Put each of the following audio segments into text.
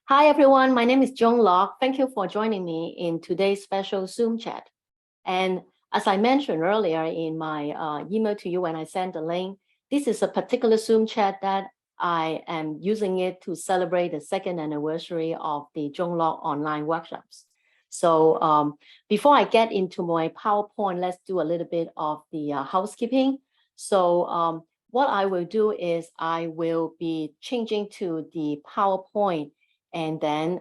Hi, everyone. My name is Joan Lok. Thank you for joining me in today's special Zoom chat. And as I mentioned earlier in my email to you when I sent the link, this is a particular Zoom chat that I am using it to celebrate the second anniversary of the Joan Lok online workshops. So before I get into my PowerPoint, let's do a little bit of the housekeeping. So what I will do is I will be changing to the PowerPoint. And then,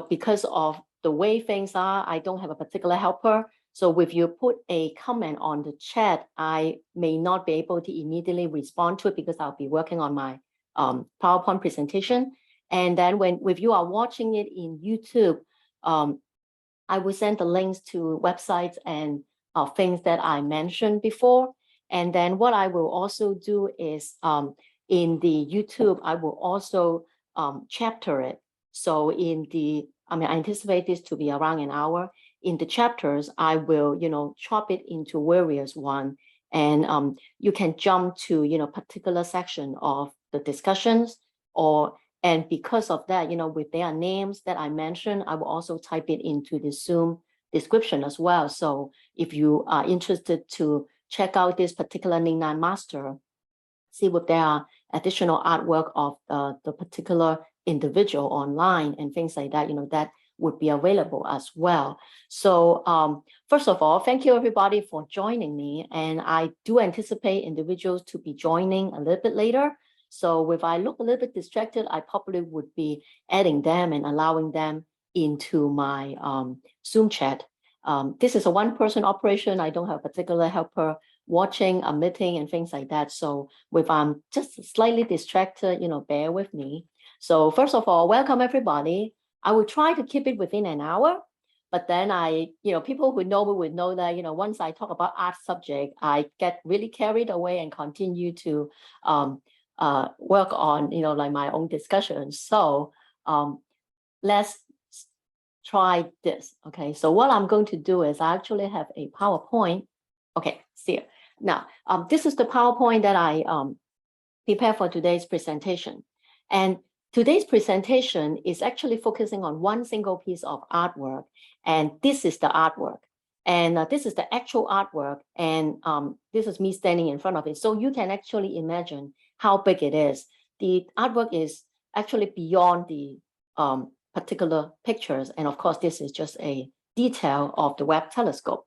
because of the way things are, I don't have a particular helper. So if you put a comment on the chat, I may not be able to immediately respond to it because I'll be working on my PowerPoint presentation. And then if you are watching it in YouTube, I will send the links to websites and things that I mentioned before. And then what I will also do is in the YouTube, I will also chapter it. So I anticipate this to be around an hour. In the chapters, I will, chop it into various one, and you can jump to, particular section of the discussions, and because of that, with their names that I mentioned, I will also type it into the Zoom description as well. So if you are interested to check out this particular Lingnan Master, see if there are additional artwork of the particular individual online and things like that, that would be available as well. So first of all, thank you everybody for joining me. And I do anticipate individuals to be joining a little bit later. So if I look a little bit distracted, I probably would be adding them and allowing them into my Zoom chat. This is a one-person operation. I don't have a particular helper watching a meeting and things like that. So if I'm just slightly distracted, bear with me. So first of all, welcome everybody. I will try to keep it within an hour, but then people who know me would know that, once I talk about art subject, I get really carried away and continue to work on, like my own discussions. So let's try this. Okay, so what I'm going to do is I actually have a PowerPoint. Okay, see it. Now, this is the PowerPoint that I prepared for today's presentation. And today's presentation is actually focusing on one single piece of artwork. And this is the artwork. And this is the actual artwork. And this is me standing in front of it. So you can actually imagine how big it is. The artwork is actually beyond the particular pictures. And of course, this is just a detail of the Webb Telescope.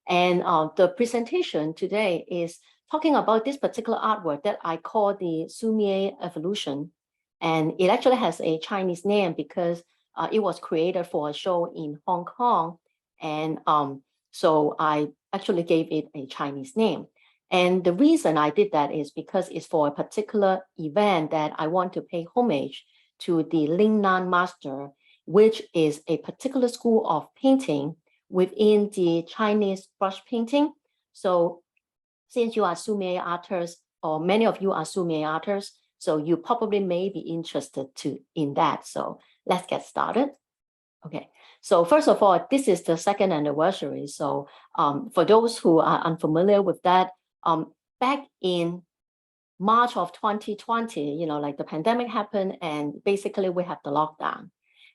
And the presentation today is talking about this particular artwork that I call the Sumi-e evolution. And it actually has a Chinese name because it was created for a show in Hong Kong. And so I actually gave it a Chinese name. And the reason I did that is because it's for a particular event that I want to pay homage to the Lingnan Master, which is a particular school of painting within the Chinese brush painting. So since you are Sumi-e artists, or many of you are Sumi-e artists, so you probably may be interested in that. So let's get started. Okay, so first of all, this is the second anniversary. So for those who are unfamiliar with that, back in March of 2020, like the pandemic happened and basically we have the lockdown.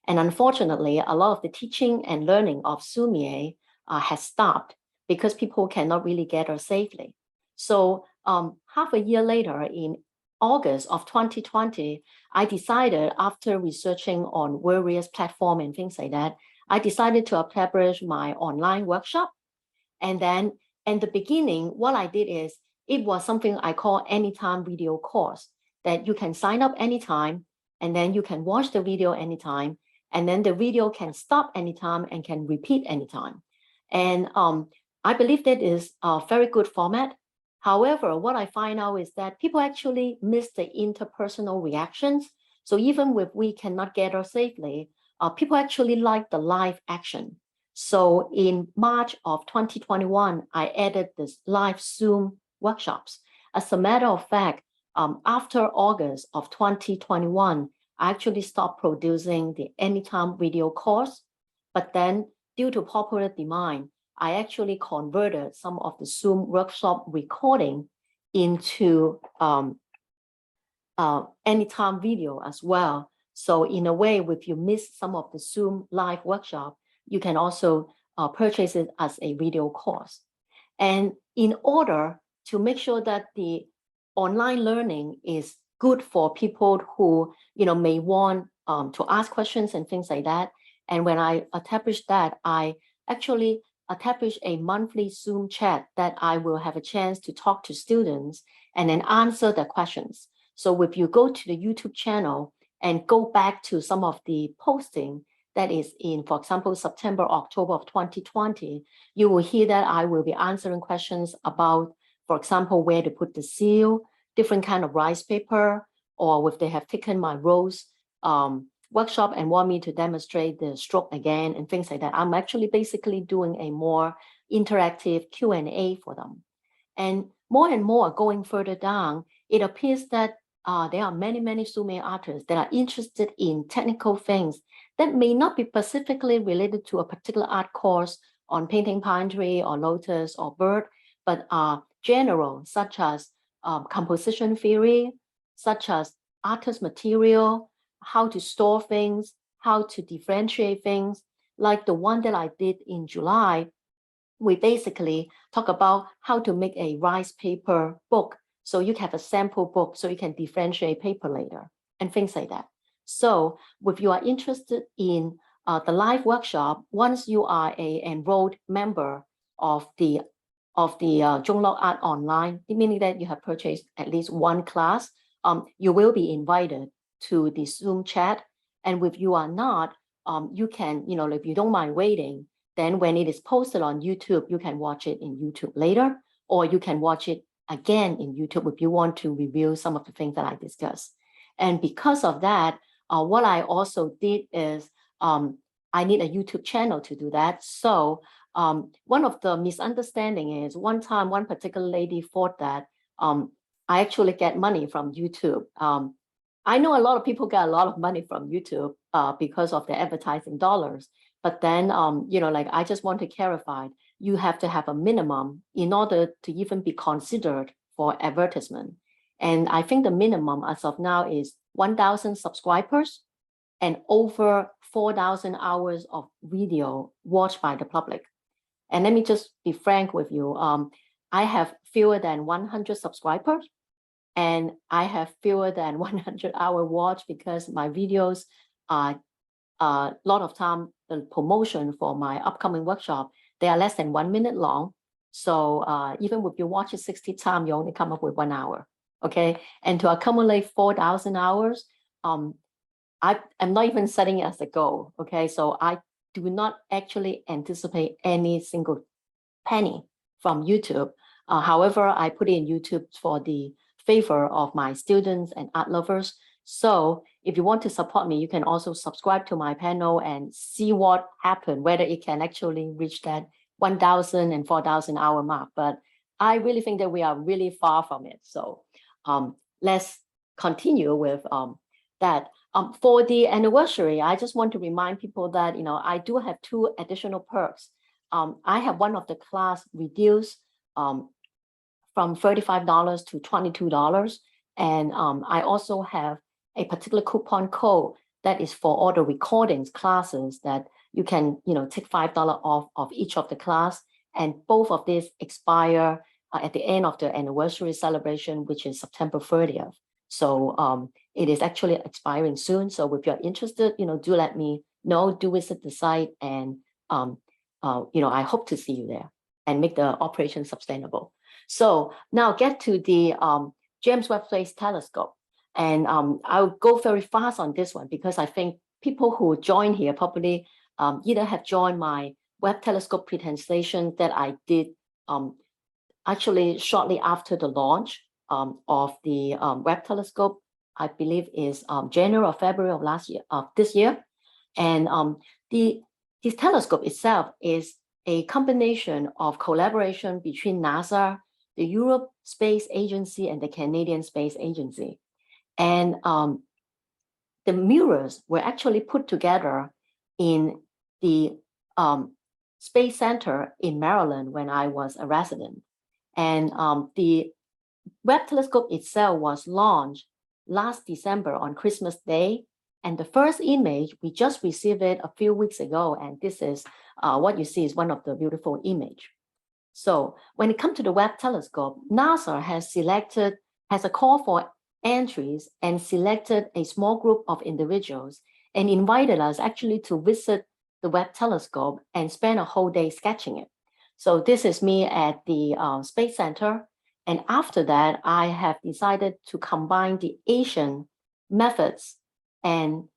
And unfortunately, a lot of the teaching and learning of Sumi-e has stopped because people cannot really gather safely. So half a year later, in August of 2020, I decided, after researching on various platforms and things like that, I decided to establish my online workshop. And then in the beginning, what I did is, it was something I call anytime video course, that you can sign up anytime, and then you can watch the video anytime, and then the video can stop anytime and can repeat anytime. And I believe that is a very good format. However, what I find out is that people actually miss the interpersonal reactions. So even if we cannot gather safely, people actually like the live action. So in March of 2021, I added this live Zoom workshops. As a matter of fact, after August of 2021, I actually stopped producing the anytime video course, but then due to popular demand, I actually converted some of the Zoom workshop recording into anytime video as well. So in a way, if you miss some of the Zoom live workshop, you can also purchase it as a video course. And in order to make sure that the online learning is good for people who may want to ask questions and things like that. And when I established that, I actually established a monthly Zoom chat that I will have a chance to talk to students and then answer their questions. So if you go to the YouTube channel and go back to some of the posting that is in, for example, September, October of 2020, you will hear that I will be answering questions about, for example, where to put the seal, different kind of rice paper, or if they have taken my rose workshop and want me to demonstrate the stroke again and things like that. I'm actually basically doing a more interactive Q&A for them. And more going further down, it appears that there are many Sumi-e artists that are interested in technical things that may not be specifically related to a particular art course on painting pine tree or lotus or bird, but are general, such as composition theory, such as artist material, how to store things, how to differentiate things. Like the one that I did in July, we basically talk about how to make a rice paper book. So you have a sample book so you can differentiate paper later and things like that. So if you are interested in the live workshop, once you are an enrolled member of the Joan Lok Art Online, meaning that you have purchased at least one class, you will be invited to the Zoom chat. And if you are not, you can, if you don't mind waiting, then when it is posted on YouTube, you can watch it in YouTube later, or you can watch it again in YouTube if you want to review some of the things that I discussed. And because of that, what I also did is I need a YouTube channel to do that. So one of the misunderstanding is one time, one particular lady thought that I actually get money from YouTube. I know a lot of people get a lot of money from YouTube because of the advertising dollars. But then, I just want to clarify, you have to have a minimum in order to even be considered for advertisement. And I think the minimum as of now is 1,000 subscribers and over 4,000 hours of video watched by the public. And let me just be frank with you. I have fewer than 100 subscribers and I have fewer than 100 hour watch because my videos are a lot of time, the promotion for my upcoming workshop, they are less than 1 minute long. So even if you watch it 60 times, you only come up with 1 hour, okay? And to accumulate 4,000 hours, I'm not even setting it as a goal, okay? So I do not actually anticipate any single penny from YouTube. However, I put it in YouTube for the favor of my students and art lovers. So if you want to support me, you can also subscribe to my panel and see what happened, whether it can actually reach that 1,000 and 4,000 hour mark. But I really think that we are really far from it. So let's continue with that. For the anniversary, I just want to remind people that, I do have 2 additional perks. I have one of the class reduced from $35 to $22. And I also have a particular coupon code that is for all the recordings classes that you can, take $5 off of each of the class. And both of these expire at the end of the anniversary celebration, which is September 30th. So it is actually expiring soon. So if you're interested, do let me know, do visit the site, and I hope to see you there and make the operation sustainable. So now get to the James Webb Space Telescope. And I'll go very fast on this one because I think people who join here probably either have joined my Webb Telescope presentation that I did actually shortly after the launch of the Webb Telescope. I believe is January or February of this year. And this telescope itself is a combination of collaboration between NASA, the Europe Space Agency, and the Canadian Space Agency. And the mirrors were actually put together in the Space Center in Maryland when I was a resident. And the Webb Telescope itself was launched last December on Christmas Day. And the first image, we just received it a few weeks ago. And this is what you see is one of the beautiful image. So when it comes to the Webb Telescope, NASA has a call for entries and selected a small group of individuals and invited us actually to visit the Webb Telescope and spend a whole day sketching it. So this is me at the Space Center. And after that, I have decided to combine the Asian methods and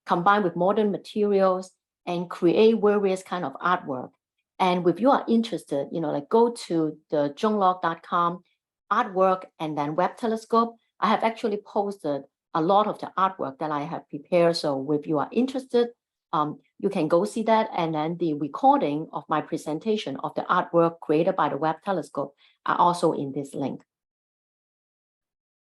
combine with modern materials and create various kind of artwork. And if you are interested, like go to the joanlok.com artwork and then Webb Telescope. I have actually posted a lot of the artwork that I have prepared. So if you are interested, you can go see that. And then the recording of my presentation of the artwork created by the Webb Telescope are also in this link.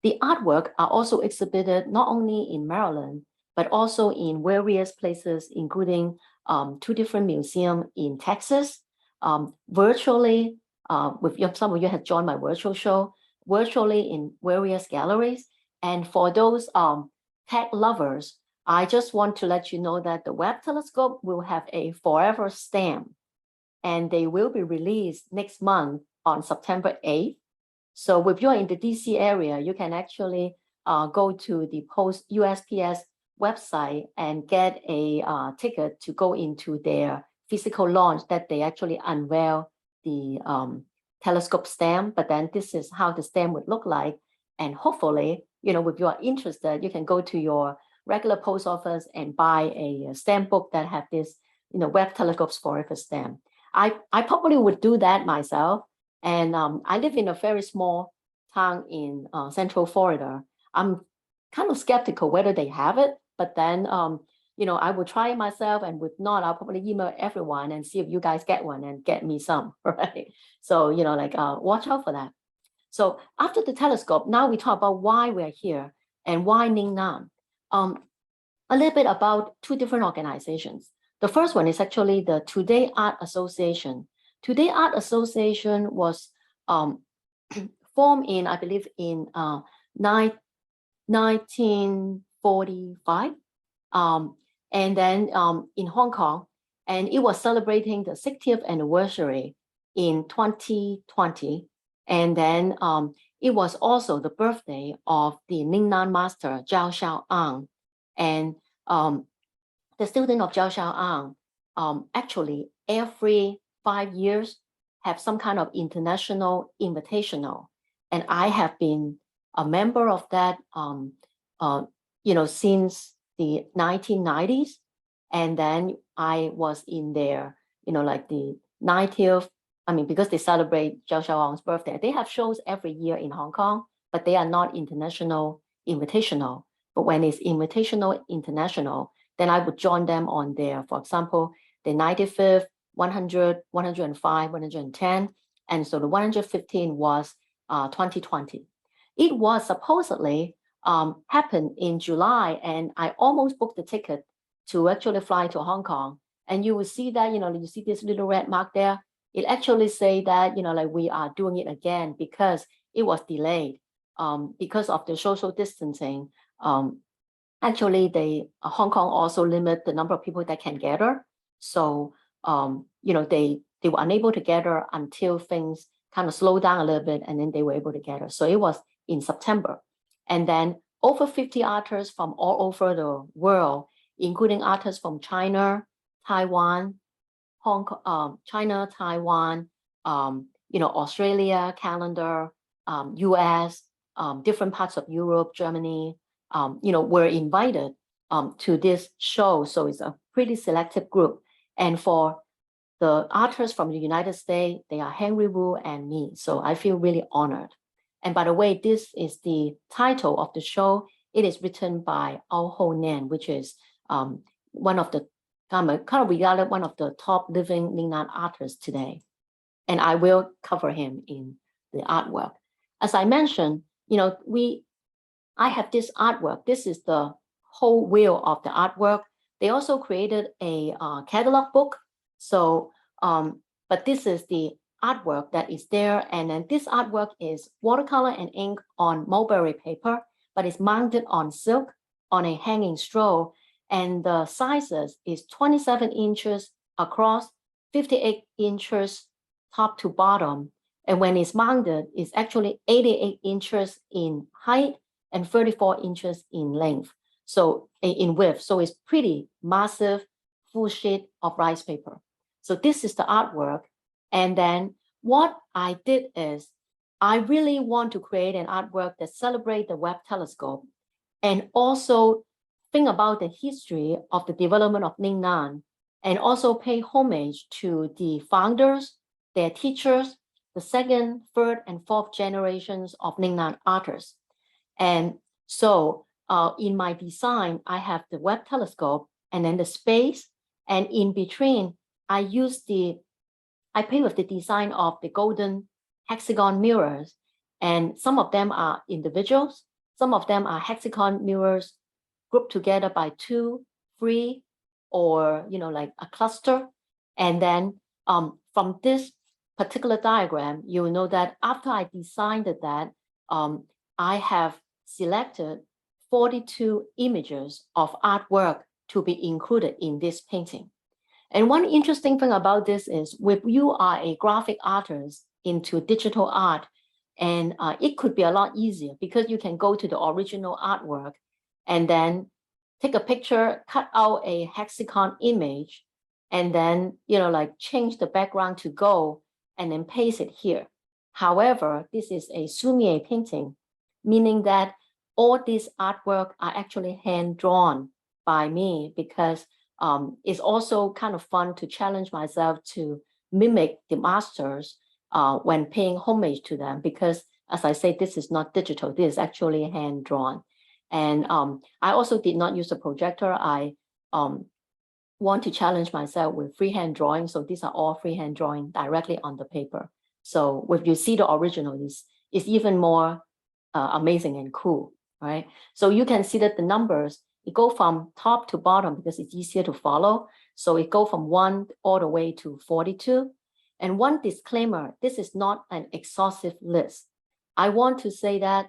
The artwork are also exhibited not only in Maryland, but also in various places, including 2 different museums in Texas, virtually, some of you have joined my virtual show, virtually in various galleries. And for those tech lovers, I just want to let you know that the Webb Telescope will have a forever stamp, and they will be released next month on September 8th. So if you're in the DC area, you can actually go to the USPS website and get a ticket to go into their physical launch that they actually unveil the telescope stamp. But then this is how the stamp would look like. And hopefully, if you are interested, you can go to your regular post office and buy a stamp book that have this, Webb Telescope's forever stamp. I probably would do that myself. And I live in a very small town in Central Florida. I'm kind of skeptical whether they have it, but then, I will try it myself, and if not, I'll probably email everyone and see if you guys get one and get me some, right? So, watch out for that. So after the telescope, now we talk about why we're here and why Lingnan. A little bit about 2 different organizations. The first one is actually the Today Art Association. Today Art Association was formed in, I believe, in 1945, and then in Hong Kong, and it was celebrating the 60th anniversary in 2020. And then it was also the birthday of the Lingnan Master Chao Shao-An. And the student of Chao Shao-An actually every 5 years have some kind of international invitational. And I have been a member of that, since the 1990s. And then I was in there, like the 90th, because they celebrate Chao Shao-An's birthday. They have shows every year in Hong Kong, but they are not international invitational. But when it's invitational international, then I would join them on there. For example, the 95th, 100, 105, 110. And so the 115 was 2020. It was supposedly happened in July, and I almost booked the ticket to actually fly to Hong Kong. And you will see that, you see this little red mark there. It actually say that, we are doing it again because it was delayed because of the social distancing. Actually, Hong Kong also limit the number of people that can gather. So, they were unable to gather until things kind of slow down a little bit, and then they were able to gather. So it was in September. And then over 50 artists from all over the world, including artists from China, Taiwan, Hong Kong, China, Taiwan, Australia, Canada, US, different parts of Europe, Germany, were invited to this show. So it's a pretty selective group. And for the artists from the United States, they are Henry Wu and me. So I feel really honored. And by the way, this is the title of the show. It is written by Ho Nien, which is one of the kind of regarded one of the top living Lingnan artists today. And I will cover him in the artwork. As I mentioned, I have this artwork. This is the whole wheel of the artwork. They also created a catalog book. So, but this is the artwork that is there. And then this artwork is watercolor and ink on mulberry paper, but it's mounted on silk. on a hanging scroll, and the sizes is 27 inches across, 58 inches top to bottom. And when it's mounted, it's actually 88 inches in height and 34 inches in length, so in width. So it's pretty massive, full sheet of rice paper. So this is the artwork. And then what I did is I really want to create an artwork that celebrates the Webb Telescope and also think about the history of the development of Lingnan, and also pay homage to the founders, their teachers, the second, third, and fourth generations of Lingnan artists. And so in my design, I have the Webb Telescope and then the space, and in between, I play with the design of the golden hexagon mirrors, and some of them are individuals, some of them are hexagon mirrors grouped together by 2, 3, or like a cluster. And then from this particular diagram, you will know that after I designed that, I have selected 42 images of artwork to be included in this painting. And one interesting thing about this is, if you are a graphic artist into digital art, and it could be a lot easier because you can go to the original artwork and then take a picture, cut out a hexagon image, and then like change the background to gold and then paste it here. However, this is a Sumi-e painting, meaning that all these artwork are actually hand drawn by me, because it's also kind of fun to challenge myself to mimic the masters when paying homage to them, because as I say, this is not digital, this is actually hand drawn. And I also did not use a projector. I want to challenge myself with freehand drawing. So these are all freehand drawing directly on the paper. So if you see the original, it's even more amazing and cool, right? So you can see that the numbers, it go from top to bottom because it's easier to follow. So it go from 1 all the way to 42. And one disclaimer, this is not an exhaustive list. I want to say that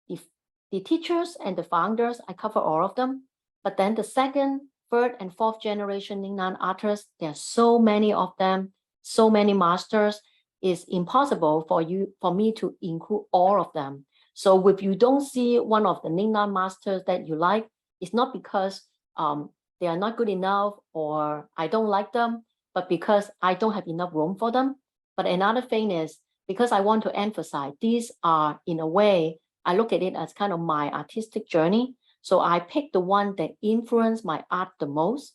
if the teachers and the founders, I cover all of them, but then the second, third, and fourth generation Lingnan artists, there are so many of them, so many masters, it's impossible for me to include all of them. So if you don't see one of the Lingnan masters that you like, it's not because they are not good enough or I don't like them, but because I don't have enough room for them. But another thing is, because I want to emphasize, these are, in a way, I look at it as kind of my artistic journey. So I pick the one that influenced my art the most.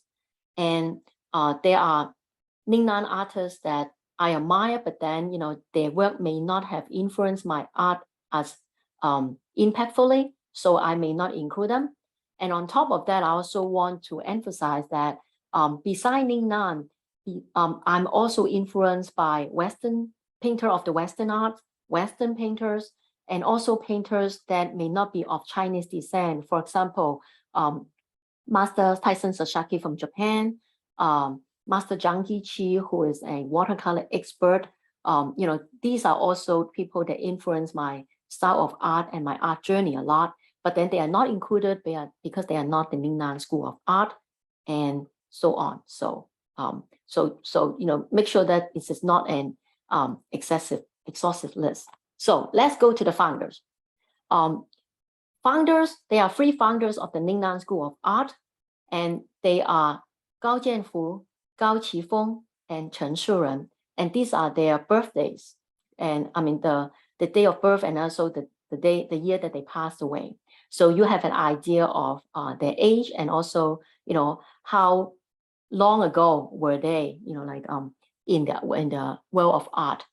And there are Lingnan artists that I admire, but then, their work may not have influenced my art as impactfully, so I may not include them. And on top of that, I also want to emphasize that besides Lingnan, I'm also influenced by Western painter of the Western art, Western painters, and also painters that may not be of Chinese descent. For example, Master Tyson Sasaki from Japan, Master Zhang Yiqi, who is a watercolor expert. These are also people that influence my style of art and my art journey a lot, but then they are not included because they are not the Lingnan School of Art, and so on. So, make sure that this is not an exhaustive list. So let's go to the founders. Founders, they are 3 founders of the Lingnan School of Art, and they are Gao Jian Fu, Gao Qi Feng, and Chen Shu Ren. And these are their birthdays. And I mean, the day of birth and also the year that they passed away. So you have an idea of their age, and also, how long ago were they, in the world of art.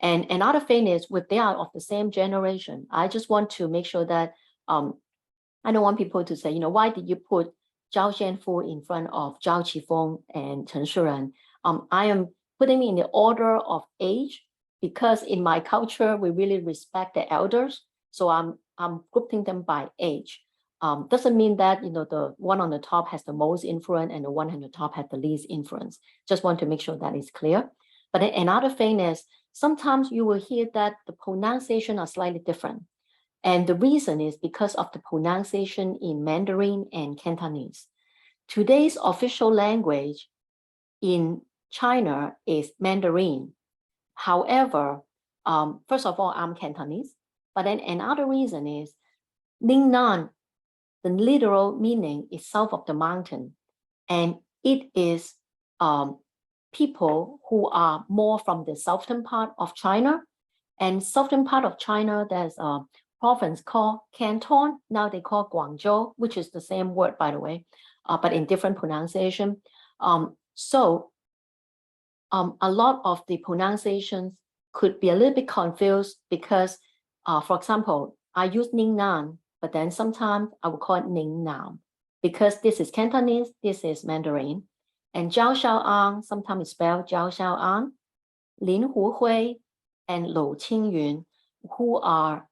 And another thing is, if they are of the same generation, I just want to make sure that I don't want people to say, why did you put Gao Jian Fu in front of Gao Qi Feng and Chen Shu Ren? I am putting in the order of age because in my culture, we really respect the elders. So I'm grouping them by age. Doesn't mean that, the one on the top has the most influence and the one on the top has the least influence. Just want to make sure that is clear. But another thing is, sometimes you will hear that the pronunciation are slightly different. And the reason is because of the pronunciation in Mandarin and Cantonese. Today's official language in China is Mandarin. However, first of all, I'm Cantonese, but then another reason is Lingnan, the literal meaning is south of the mountain, and it is people who are more from the southern part of China. And southern part of China, there's a province called Canton. Now they call Guangzhou, which is the same word, by the way, but in different pronunciation. So a lot of the pronunciations could be a little bit confused because, for example, I use Lingnan, but then sometimes I will call it Lingnan because this is Cantonese, this is Mandarin. And Chao Shao-An, sometimes it's spelled Chao Shao-An, Lam Wu-Fui, and Ching Yuan, who are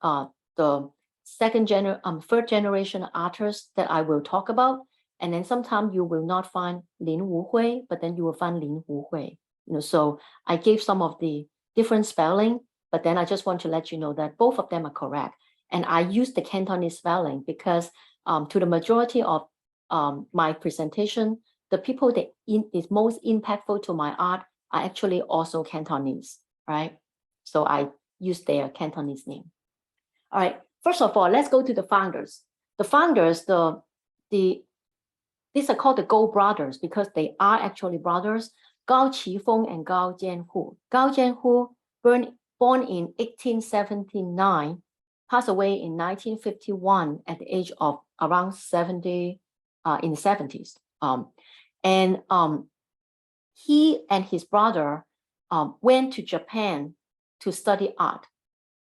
the third generation artists that I will talk about. And then sometimes you will not find Lam Wu-Fui, but then you will find Lam Wu-Fui. So I gave some of the different spelling, but then I just want to let you know that both of them are correct. And I use the Cantonese spelling because to the majority of my presentation, the people that is most impactful to my art are actually also Cantonese, right? So I use their Cantonese name. All right, first of all, let's go to the founders. The founders, these are called the Gao brothers because they are actually brothers, Gao Qi Feng and Gao Jian Fu. Gao Jian Fu, born in 1879, passed away in 1951 at the age of around 70, in the 70s. He and his brother went to Japan to study art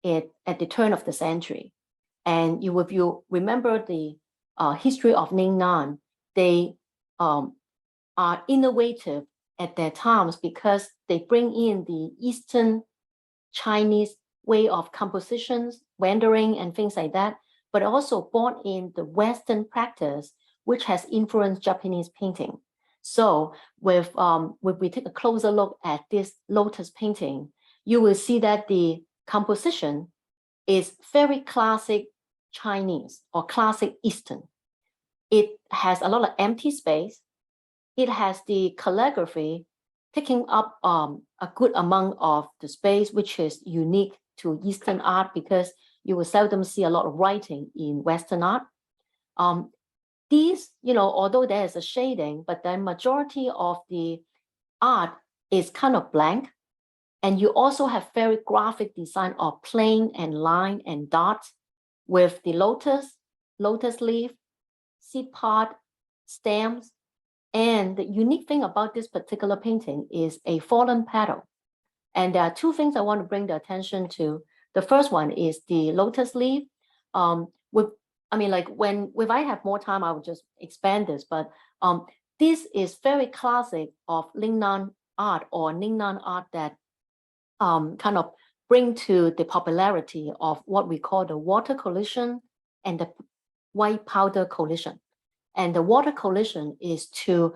at the turn of the century. And if you remember the history of Lingnan, they are innovative at their times because they bring in the Eastern Chinese way of compositions, rendering, and things like that, but also brought in the Western practice, which has influenced Japanese painting. So if we take a closer look at this lotus painting, you will see that the composition is very classic Chinese or classic Eastern. It has a lot of empty space. It has the calligraphy taking up a good amount of the space, which is unique to Eastern art because you will seldom see a lot of writing in Western art. These, although there is a shading, but the majority of the art is kind of blank. And you also have very graphic design of plane and line and dots with the lotus leaf, seed pod, stems. And the unique thing about this particular painting is a fallen petal. And there are two things I want to bring the attention to. The first one is the lotus leaf. If I have more time, I will just expand this. But this is very classic of Lingnan art or Lingnan art that kind of bring to the popularity of what we call the water collision and the white powder collision. And the water collision is to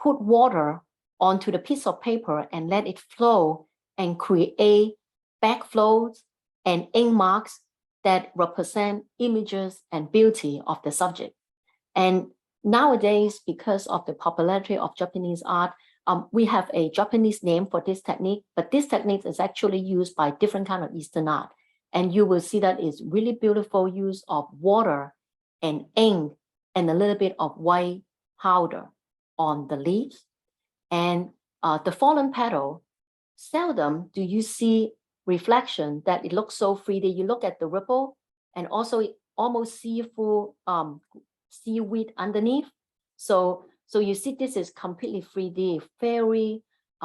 put water onto the piece of paper and let it flow and create backflows and ink marks that represent images and beauty of the subject. And nowadays, because of the popularity of Japanese art, we have a Japanese name for this technique, but this technique is actually used by different kind of Eastern art. And you will see that it's really beautiful use of water and ink and a little bit of white powder on the leaves. And the fallen petal, seldom do you see reflection that it looks so 3D. You look at the ripple and also almost see full seaweed underneath. So you see this is completely 3D, very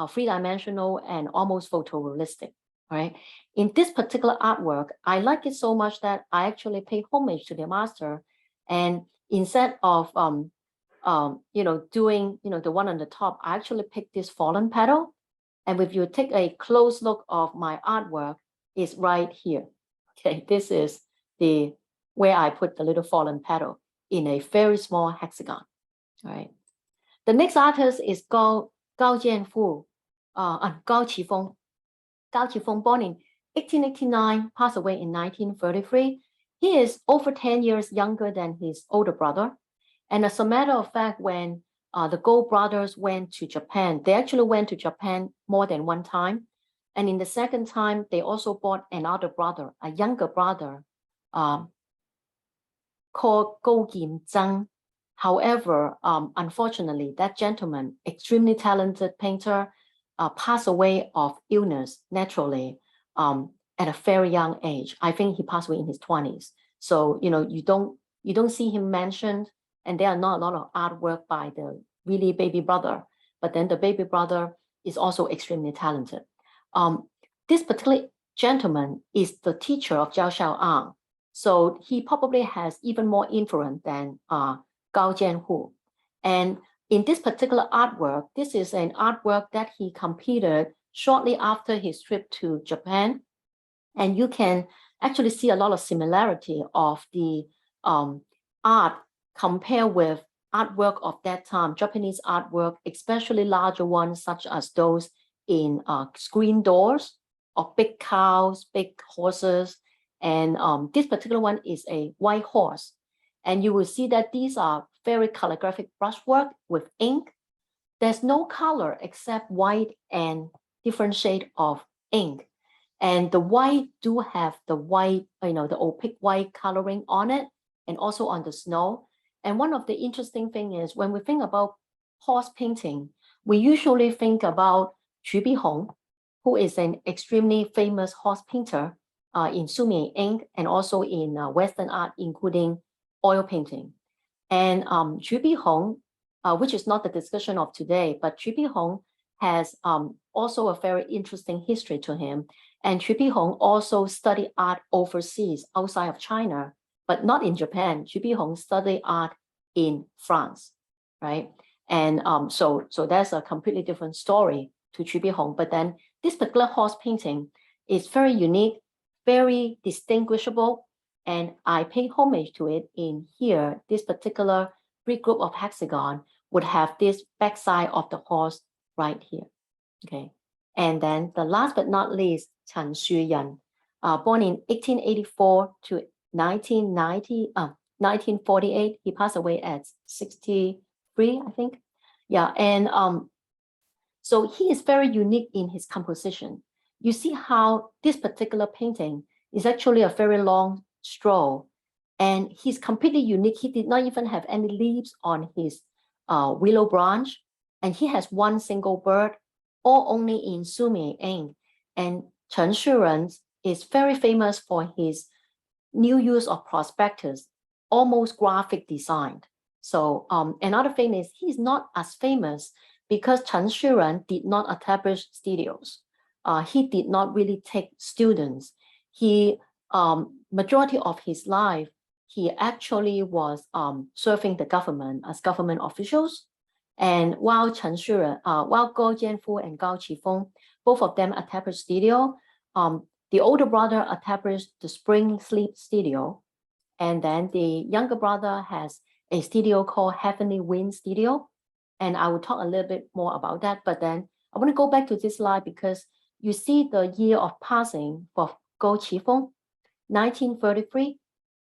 three-dimensional and almost photorealistic, right? In this particular artwork, I like it so much that I actually pay homage to the master. And instead of doing the one on the top, I actually picked this fallen petal. And if you take a close look of my artwork, it's right here. Okay, this is where I put the little fallen petal in a very small hexagon. All right. The next artist is Gao Jian Fu, Gao Qi Feng. Gao Qi Feng, born in 1889, passed away in 1933. He is over 10 years younger than his older brother. And as a matter of fact, when the Gao brothers went to Japan, they actually went to Japan more than one time. And in the second time, they also brought another brother, a younger brother, called Gao Jian. However, unfortunately, that gentleman, extremely talented painter, passed away of illness naturally at a very young age. I think he passed away in his 20s. So you don't see him mentioned, and there are not a lot of artwork by the really baby brother. But then the baby brother is also extremely talented. This particular gentleman is the teacher of Chao Shao-An. So he probably has even more influence than Gao Jian Fu. And in this particular artwork, this is an artwork that he completed shortly after his trip to Japan. And you can actually see a lot of similarity of the art compared with artwork of that time, Japanese artwork, especially larger ones such as those in screen doors of big cows, big horses. And this particular one is a white horse. And you will see that these are very calligraphic brushwork with ink. There's no color except white and different shade of ink. And the white do have the white, the opaque white coloring on it and also on the snow. And one of the interesting thing is when we think about horse painting, we usually think about Chu Hong, who is an extremely famous horse painter in Sumi-e ink and also in Western art, including oil painting. And Chu Hong, which is not the discussion of today, but Chu Hong has also a very interesting history to him. And Chu Hong also studied art overseas, outside of China, but not in Japan. Chu Hong studied art in France, right? And so that's a completely different story to Chu Hong. But then this particular horse painting is very unique, very distinguishable, and I pay homage to it in here. This particular big group of hexagon would have this backside of the horse right here, okay? And then the last but not least, Chen Shu Ren, born in 1884 to 1948. He passed away at 63, I think. Yeah, and so he is very unique in his composition. You see how this particular painting is actually a very long stroll, and he's completely unique. He did not even have any leaves on his willow branch, and he has one single bird, all only in Sumi-e ink. And Chen Shu Ren is very famous for his new use of prospectus, almost graphic design. So another thing is he's not as famous because Chen Shu Ren did not establish studios. He did not really take students. He majority of his life, he actually was serving the government as government officials. And while Chen Shu Ren, while Gao Jian Fu and Gao Qi Feng, both of them established studio, the older brother established the Spring Sleep Studio. And then the younger brother has a studio called Heavenly Wind Studio. And I will talk a little bit more about that. But then I want to go back to this slide because you see the year of passing for Gao Qi Feng, 1933.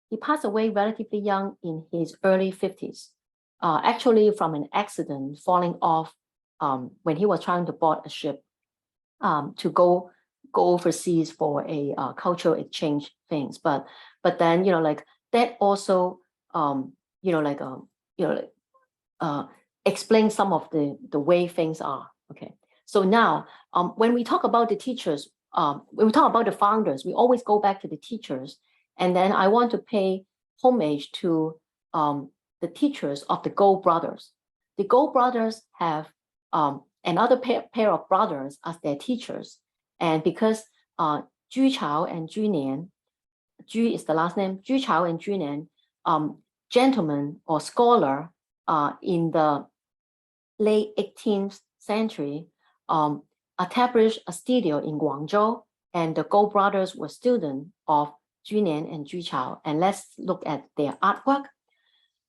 He passed away relatively young in his early 50s, actually from an accident falling off when he was trying to board a ship to go overseas for a cultural exchange things. But then, like that also, explain some of the way things are. Okay. So now, when we talk about the teachers, when we talk about the founders, we always go back to the teachers. And then I want to pay homage to the teachers of the Gao brothers. The Gao brothers have another pair of brothers as their teachers. And because Ju Chao and Ju Nian, Ju is the last name, Ju Chao and Ju Nian, gentlemen or scholar in the late 18th century, established a studio in Guangzhou, and the Gao brothers were students of Ju Nian and Ju Chao. And let's look at their artwork.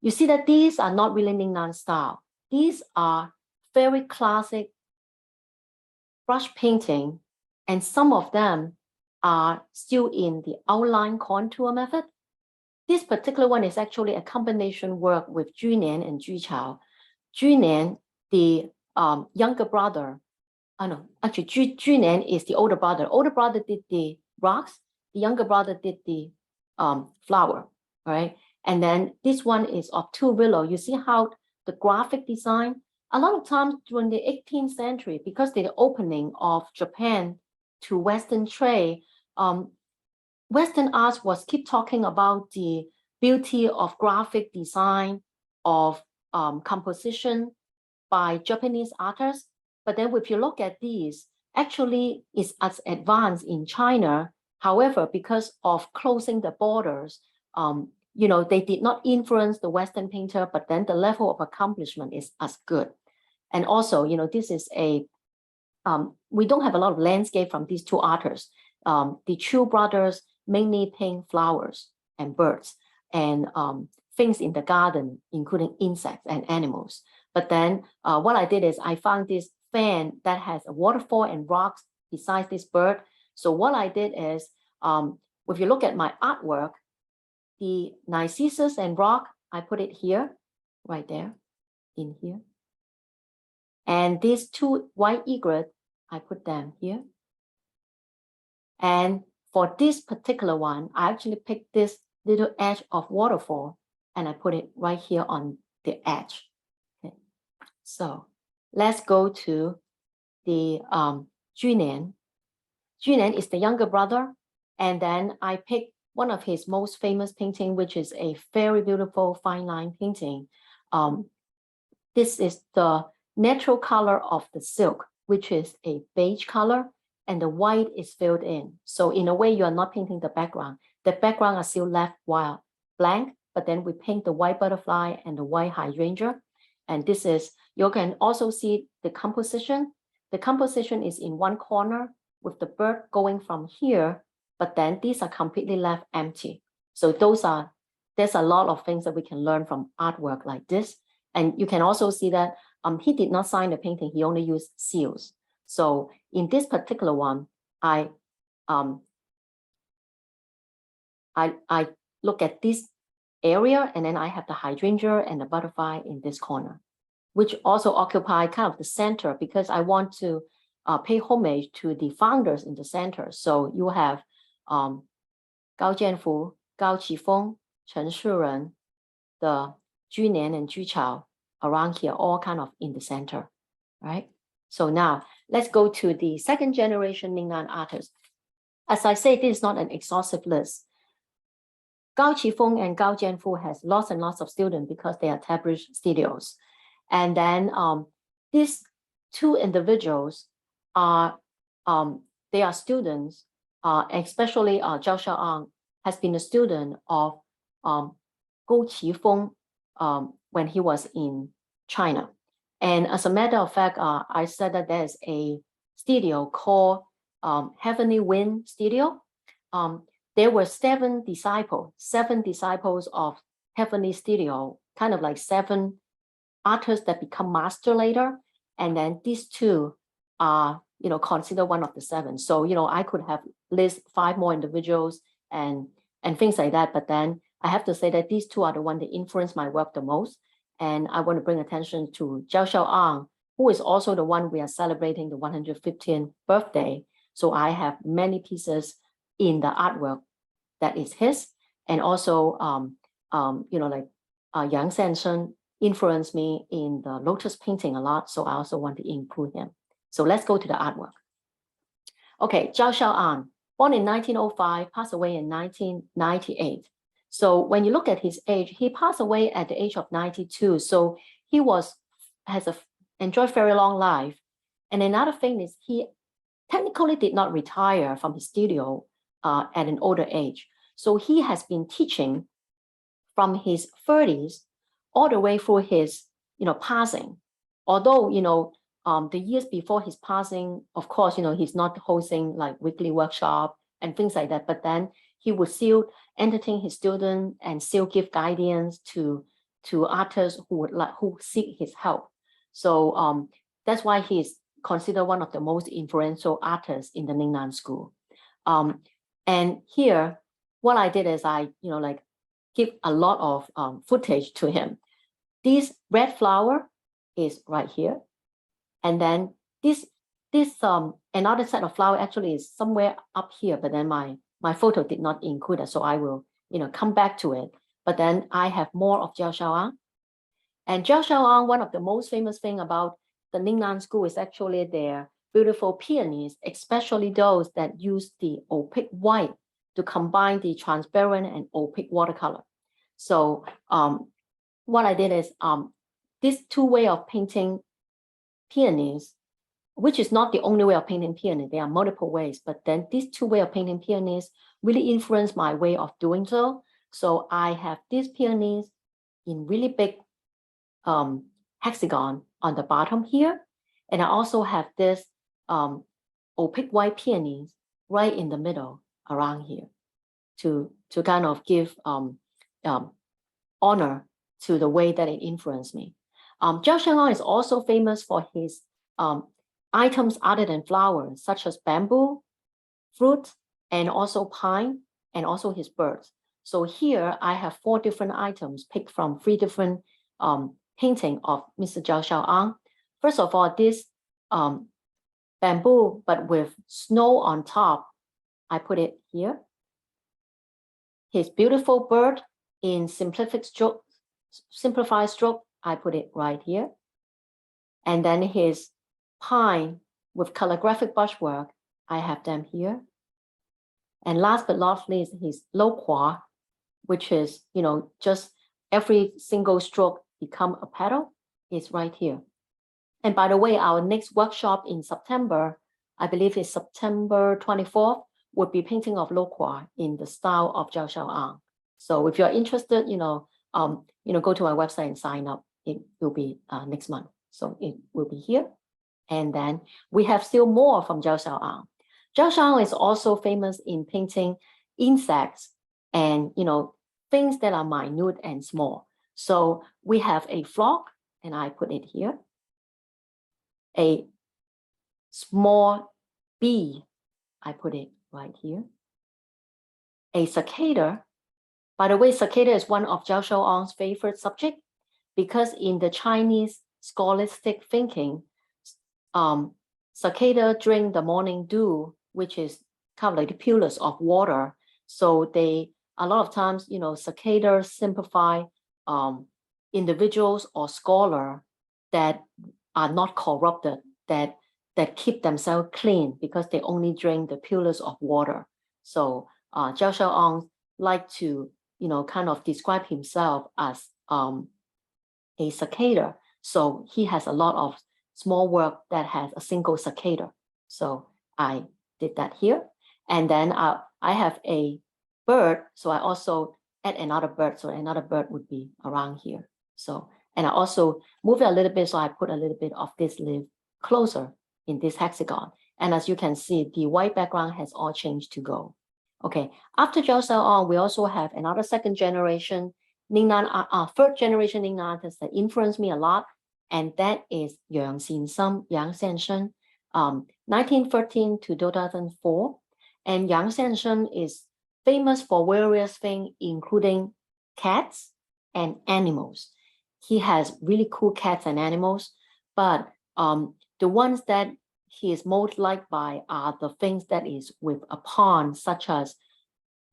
You see that these are not really Lingnan style. These are very classic brush painting, and some of them are still in the outline contour method. this particular one is actually a combination work with Ju Nian and Ju Chao. Ju Nian, the younger brother, no, actually Ju Nian is the older brother. Older brother did the rocks, the younger brother did the flower, all right? And then this one is of two willow. You see how the graphic design, a lot of times during the 18th century, because the opening of Japan to Western trade, Western arts was keep talking about the beauty of graphic design, of composition by Japanese artists. But then if you look at these, actually it's as advanced in China. However, because of closing the borders, you know, they did not influence the Western painter, but then the level of accomplishment is as good. And also, you know, this is a, we don't have a lot of landscape from these two artists. The Chu brothers mainly paint flowers and birds and things in the garden, including insects and animals. But then what I did is I found this fan that has a waterfall and rocks besides this bird. So what I did is, if you look at my artwork, the narcissus and rock, I put it here, right there, in here. And these two white egret, I put them here. And for this particular one, I actually picked this little edge of waterfall and I put it right here on the edge. Okay. So let's go to the Ju Nian. Ju Nian is the younger brother. And then I picked one of his most famous painting, which is a very beautiful fine line painting. This is the natural color of the silk, which is a beige color, and the white is filled in. So in a way, you are not painting the background. The background is still left while blank, but then we paint the white butterfly and the white hydrangea. And this is, you can also see the composition. The composition is in one corner with the bird going from here, but then these are completely left empty. So there's a lot of things that we can learn from artwork like this. And you can also see that he did not sign the painting, he only used seals. So in this particular one, I look at this area and then I have the hydrangea and the butterfly in this corner, which also occupy kind of the center because I want to pay homage to the founders in the center. So you have Gao Jian Fu, Gao Qi Feng, Chen Shu Ren, the Ju Nian and Ju Chao around here, all kind of in the center, right? So now let's go to the second generation Lingnan artists. As I say, this is not an exhaustive list. Gao Qi Feng and Gao Jian Fu has lots and lots of students because they are established studios. And then these two individuals are, they are students, especially Chao Shao-An has been a student of Gao Qi Feng when he was in China. And as a matter of fact, I said that there's a studio called Heavenly Wind Studio. There were seven disciples of Heavenly Studio, kind of like 7 artists that become master later. And then these two are, you know, considered one of the 7. So, you know, I could have list 5 more individuals and things like that. But then I have to say that these two are the ones that influence my work the most. And I want to bring attention to Chao Shao-An, who is also the one we are celebrating the 115th birthday. So I have many pieces in the artwork that is his. And also, you know, like Yang Sansheng influenced me in the lotus painting a lot. So I also want to include him. So let's go to the artwork. Okay, Chao Shao-An, born in 1905, passed away in 1998. So when you look at his age, he passed away at the age of 92. So he enjoyed very long life. And another thing is he technically did not retire from his studio at an older age. So he has been teaching from his 30s all the way through his, you know, passing. Although, you know, the years before his passing, of course, you know, he's not hosting like weekly workshop and things like that. But then he would still entertain his students and still give guidance to artists who seek his help. So that's why he is considered one of the most influential artists in the Lingnan school. And here, what I did is I, you know, like give a lot of footage to him. This red flower is right here. And then this another set of flower actually is somewhere up here, but then my photo did not include it. So I will, come back to it. But then I have more of Chao Shao-An. And Chao Shao-An, one of the most famous thing about the Lingnan School is actually their beautiful peonies, especially those that use the opaque white to combine the transparent and opaque watercolor. So what I did is this two way of painting peonies, which is not the only way of painting peonies. There are multiple ways, but then these two way of painting peonies really influenced my way of doing so. So I have these peonies in really big hexagon on the bottom here. And I also have this opaque white peonies right in the middle around here to kind of give honor to the way that it influenced me. Chao Shao-An is also famous for his items other than flowers, such as bamboo, fruit, and also pine, and also his birds. So here I have 4 different items picked from 3 different painting of Mr. Chao Shao-An. First of all, this bamboo, but with snow on top, I put it here. His beautiful bird in simplified stroke, I put it right here. And then his pine with calligraphic brushwork, I have them here. And last but not least, his lo kwa, which is, just every single stroke become a petal, is right here. And by the way, our next workshop in September, I believe it's September 24th, would be painting of lo kwa in the style of Chao Shao-An. So if you're interested, go to my website and sign up. It will be next month. So it will be here. And then we have still more from Chao Shao-An. Chao Shao-An is also famous in painting insects and, things that are minute and small. So we have a frog, and I put it here. A small bee, I put it right here. A cicada. By the way, cicada is one of Chao Shao-An's favorite subjects because in the Chinese scholastic thinking, cicada drink the morning dew, which is kind of like the pillars of water. So they, a lot of times, cicadas simplify individuals or scholars that are not corrupted, that keep themselves clean because they only drink the pillars of water. So Chao Shao-An like to, kind of describe himself as a cicada. So he has a lot of small work that has a single cicada. So I did that here. And then I have a bird. So I also add another bird. So another bird would be around here. So, and I also move it a little bit. So I put a little bit of this leaf closer in this hexagon. And as you can see, the white background has all changed to gold. Okay, after Chao Shao-An, we also have another second generation Lingnan, third generation Lingnan artist that influenced me a lot. And that is Yang Xinshen, 1913 to 2004. And Yang Xinshen is famous for various things, including cats and animals. He has really cool cats and animals, but the ones that he is most liked by are the things that is with a pond, such as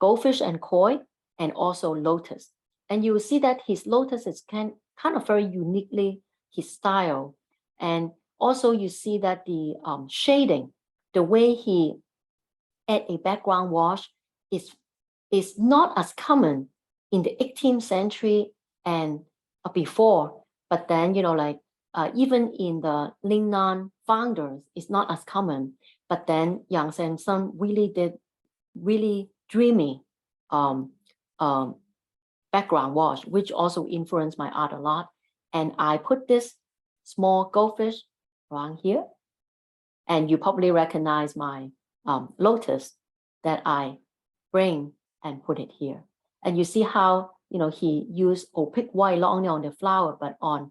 goldfish and koi, and also lotus. And you will see that his lotus is kind of very uniquely his style. And also you see that the shading, the way he add a background wash is not as common in the 18th century and before, but then, even in the Lingnan founders, it's not as common. But then Yang Xinshen really did really dreamy background wash, which also influenced my art a lot. And I put this small goldfish around here. And you probably recognize my lotus that I bring and put it here. And you see how, he used opaque white not only on the flower, but on,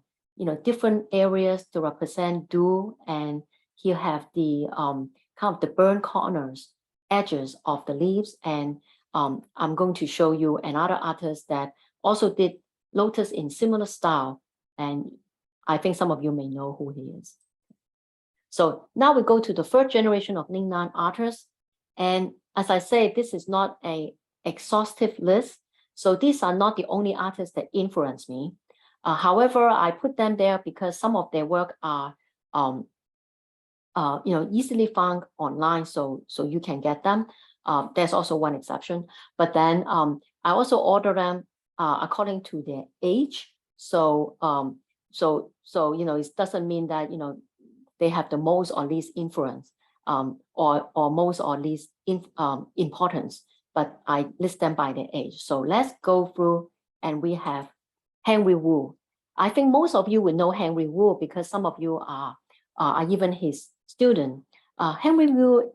different areas to represent dew. And here have the kind of the burnt corners, edges of the leaves. And I'm going to show you another artist that also did lotus in similar style. And I think some of you may know who he is. So now we go to the third generation of Lingnan artists. And as I say, this is not an exhaustive list. So these are not the only artists that influenced me. However, I put them there because some of their work are easily found online, so you can get them. There's also one exception, but then I also order them according to their age. So it doesn't mean that they have the most or least influence or most or least importance, but I list them by their age. So let's go through, and we have Henry Wu. I think most of you will know Henry Wu because some of you are even his student. Henry Wu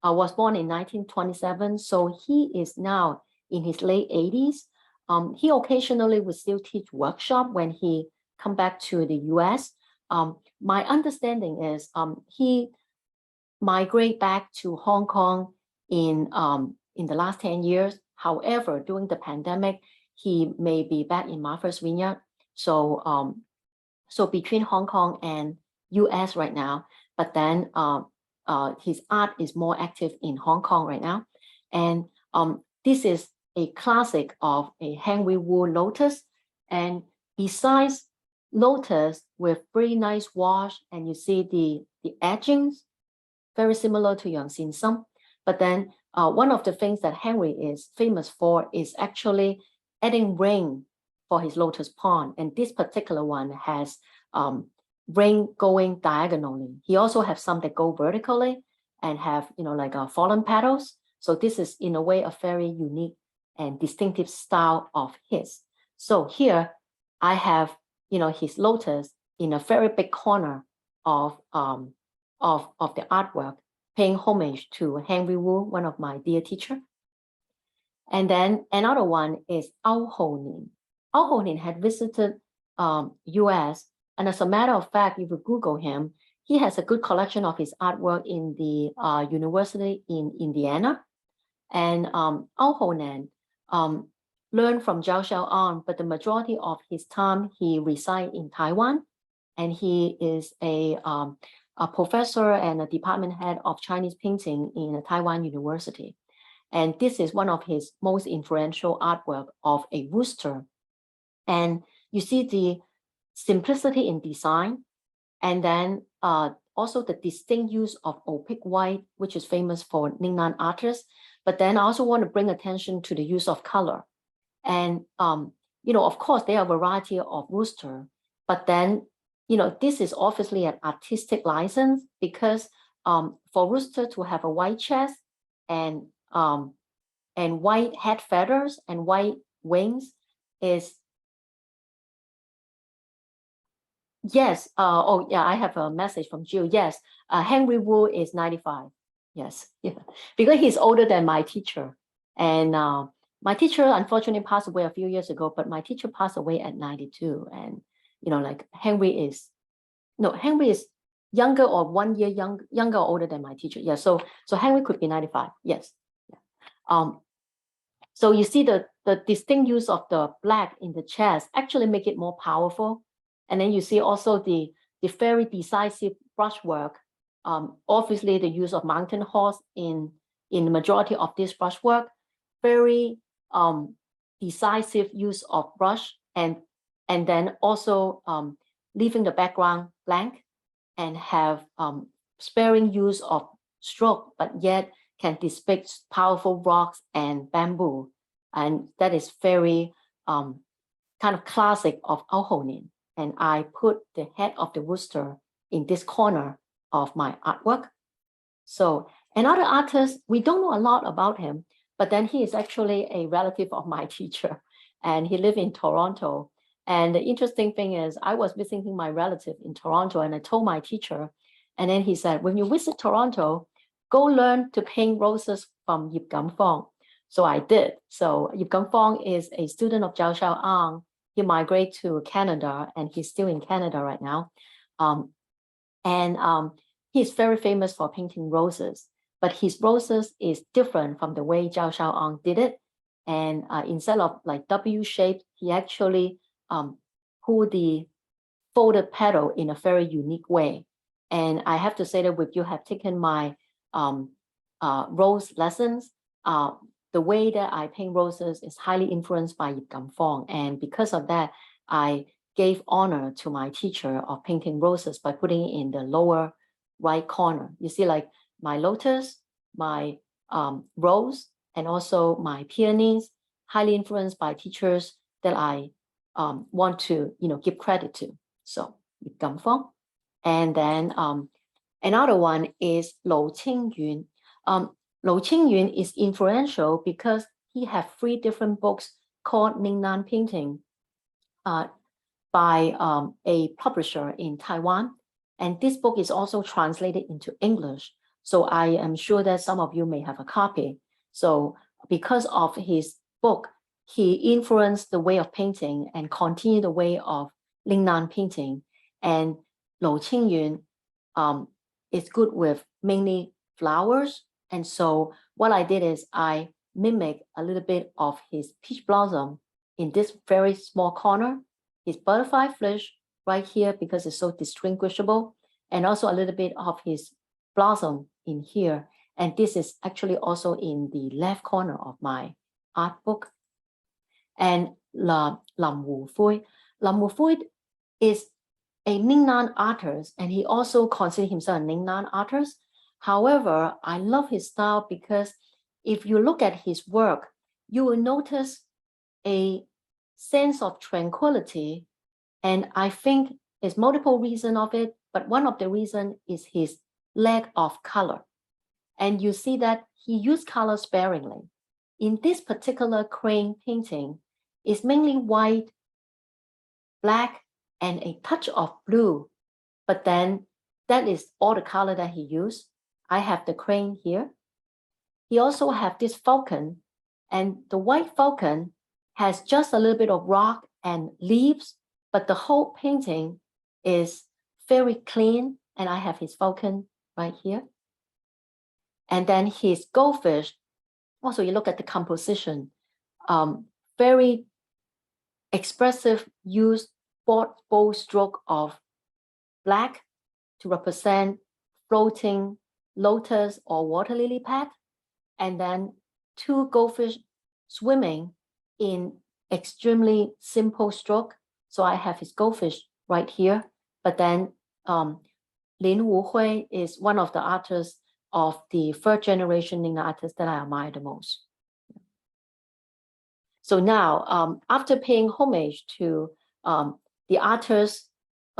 was born in 1927, so he is now in his late 80s. He occasionally will still teach workshop when he come back to the US. My understanding is he migrated back to Hong Kong in the last 10 years. However, during the pandemic, he may be back in Martha's Vineyard. So between Hong Kong and US right now, but then his art is more active in Hong Kong right now. And this is a classic of a Henry Wu lotus. And besides lotus with very nice wash, and you see the edgings, very similar to Yang Xin Sum. But then one of the things that Henry is famous for is actually adding ring for his lotus pond. And this particular one has ring going diagonally. He also has some that go vertically and have, like fallen petals. So this is in a way a very unique and distinctive style of his. So here I have, his lotus in a very big corner of the artwork, paying homage to Henry Wu, one of my dear teacher. And then another one is Ho Nien. Ho Nien had visited US, and as a matter of fact, if you Google him, he has a good collection of his artwork in the university in Indiana. And Ho Nien learned from Chao Shao-An, but the majority of his time he resides in Taiwan, and he is a professor and a department head of Chinese painting in a Taiwan University. And this is one of his most influential artwork of a rooster. And you see the simplicity in design, and then also the distinct use of opaque white, which is famous for Lingnan artists. But then I also want to bring attention to the use of color. And, of course, there are a variety of rooster, but then, this is obviously an artistic license because for rooster to have a white chest and white head feathers and white wings is, yes. Oh, yeah, I have a message from Jill. Yes, Henry Wu is 95. Yes, yeah, because he's older than my teacher. And my teacher unfortunately passed away a few years ago, but my teacher passed away at 92. And, Henry is younger or 1 year younger or older than my teacher. Yeah, so Henry could be 95. Yes. Yeah. So you see the distinct use of the black in the chest actually make it more powerful. And then you see also the very decisive brushwork. Obviously, the use of mountain horse in the majority of this brushwork, very decisive use of brush, and then also leaving the background blank and have sparing use of stroke, but yet can depict powerful rocks and bamboo. And that is very kind of classic of Ho Nien. And I put the head of the rooster in this corner of my artwork. So another artist, we don't know a lot about him, but then he is actually a relative of my teacher, and he lived in Toronto. And the interesting thing is I was visiting my relative in Toronto, and I told my teacher, and then he said, when you visit Toronto, go learn to paint roses from Yip Kam Fong. So I did. So Yip Kam Fong is a student of Chao Shao-An. He migrated to Canada, and he's still in Canada right now. He's very famous for painting roses. but his roses is different from the way Chao Shao-An did it. And instead of like W shaped, he actually pulled the folded petal in a very unique way. And I have to say that if you have taken my rose lessons, the way that I paint roses is highly influenced by Yip Kam Fong. And because of that, I gave honor to my teacher of painting roses by putting it in the lower right corner. You see, like my lotus, my rose, and also my peonies, highly influenced by teachers that I want to, give credit to. So Yip Kam Fong. And then another one is Lo Qingyun. Lo Qingyun is influential because he has 3 different books called Lingnan Painting by a publisher in Taiwan. And this book is also translated into English. So I am sure that some of you may have a copy. So because of his book, he influenced the way of painting and continued the way of Lingnan painting. And Lo Qingyun is good with mainly flowers. And so what I did is I mimic a little bit of his peach blossom in this very small corner, his butterfly flesh right here because it's so distinguishable, and also a little bit of his blossom in here. And this is actually also in the left corner of my art book. And Lam Wu-Fui. Lam Wu-Fui is a Lingnan artist, and he also considers himself a Lingnan artist. However, I love his style because if you look at his work, you will notice a sense of tranquility. And I think there's multiple reasons of it, but one of the reasons is his lack of color. And you see that he used color sparingly. In this particular crane painting, it's mainly white, black, and a touch of blue. But then that is all the color that he used. I have the crane here. He also have this falcon, and the white falcon has just a little bit of rock and leaves, but the whole painting is very clean, and I have his falcon right here. And then his goldfish, also you look at the composition, very expressive use bold stroke of black to represent floating lotus or water lily pad, and then 2 goldfish swimming in extremely simple stroke. So I have his goldfish right here, but then Lam Wu-Fui is one of the artists of the 3rd generation Lingnan artists that I admire the most. So now, after paying homage to the artists,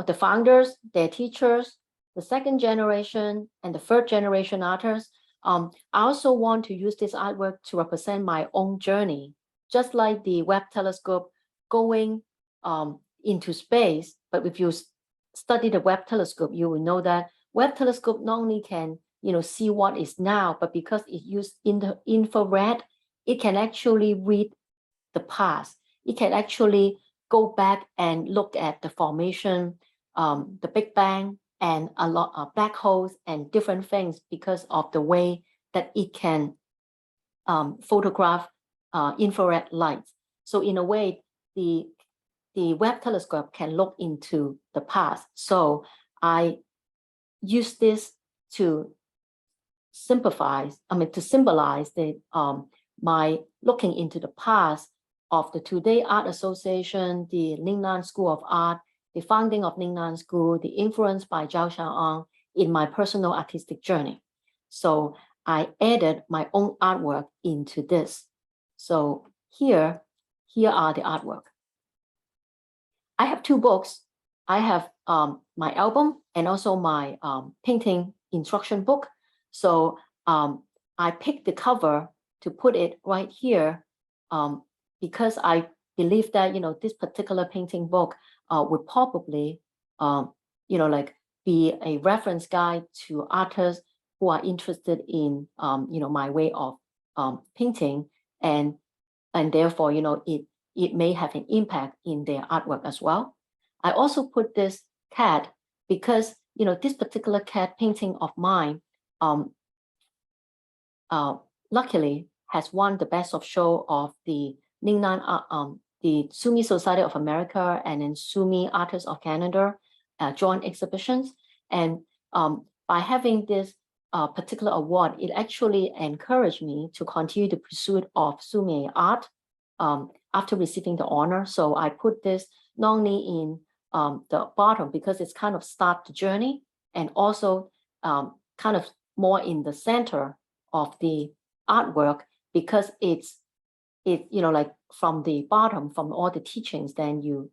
the founders, their teachers, the 2nd generation and the 3rd generation artists, I also want to use this artwork to represent my own journey, just like the Webb Telescope going into space. But if you study the Webb Telescope, you will know that Webb Telescope not only can see what is now, but because it used infrared, it can actually read the past. It can actually go back and look at the formation, the Big Bang, and a lot of black holes and different things because of the way that it can photograph infrared light. So in a way, the Webb Telescope can look into the past. So I use this to symbolize the my looking into the past of the Today Art Association, the Lingnan School of Art, the founding of Lingnan School, the influence by Chao Shao-An in my personal artistic journey. So I added my own artwork into this. So here are the artwork. I have 2 books. I have my album and also my painting instruction book. So I picked the cover to put it right here because I believe that this particular painting book would probably be a reference guide to artists who are interested in my way of painting, and therefore it may have an impact in their artwork as well. I also put this cat because this particular cat painting of mine luckily has won the best of show of the Lingnan, the Sumi Society of America and then Sumi Artists of Canada joint exhibitions. And by having this particular award, it actually encouraged me to continue the pursuit of Sumi-e art after receiving the honor. So I put this not only in the bottom because it's kind of start the journey, and also kind of more in the center of the artwork, because like from the bottom, from all the teachings, then you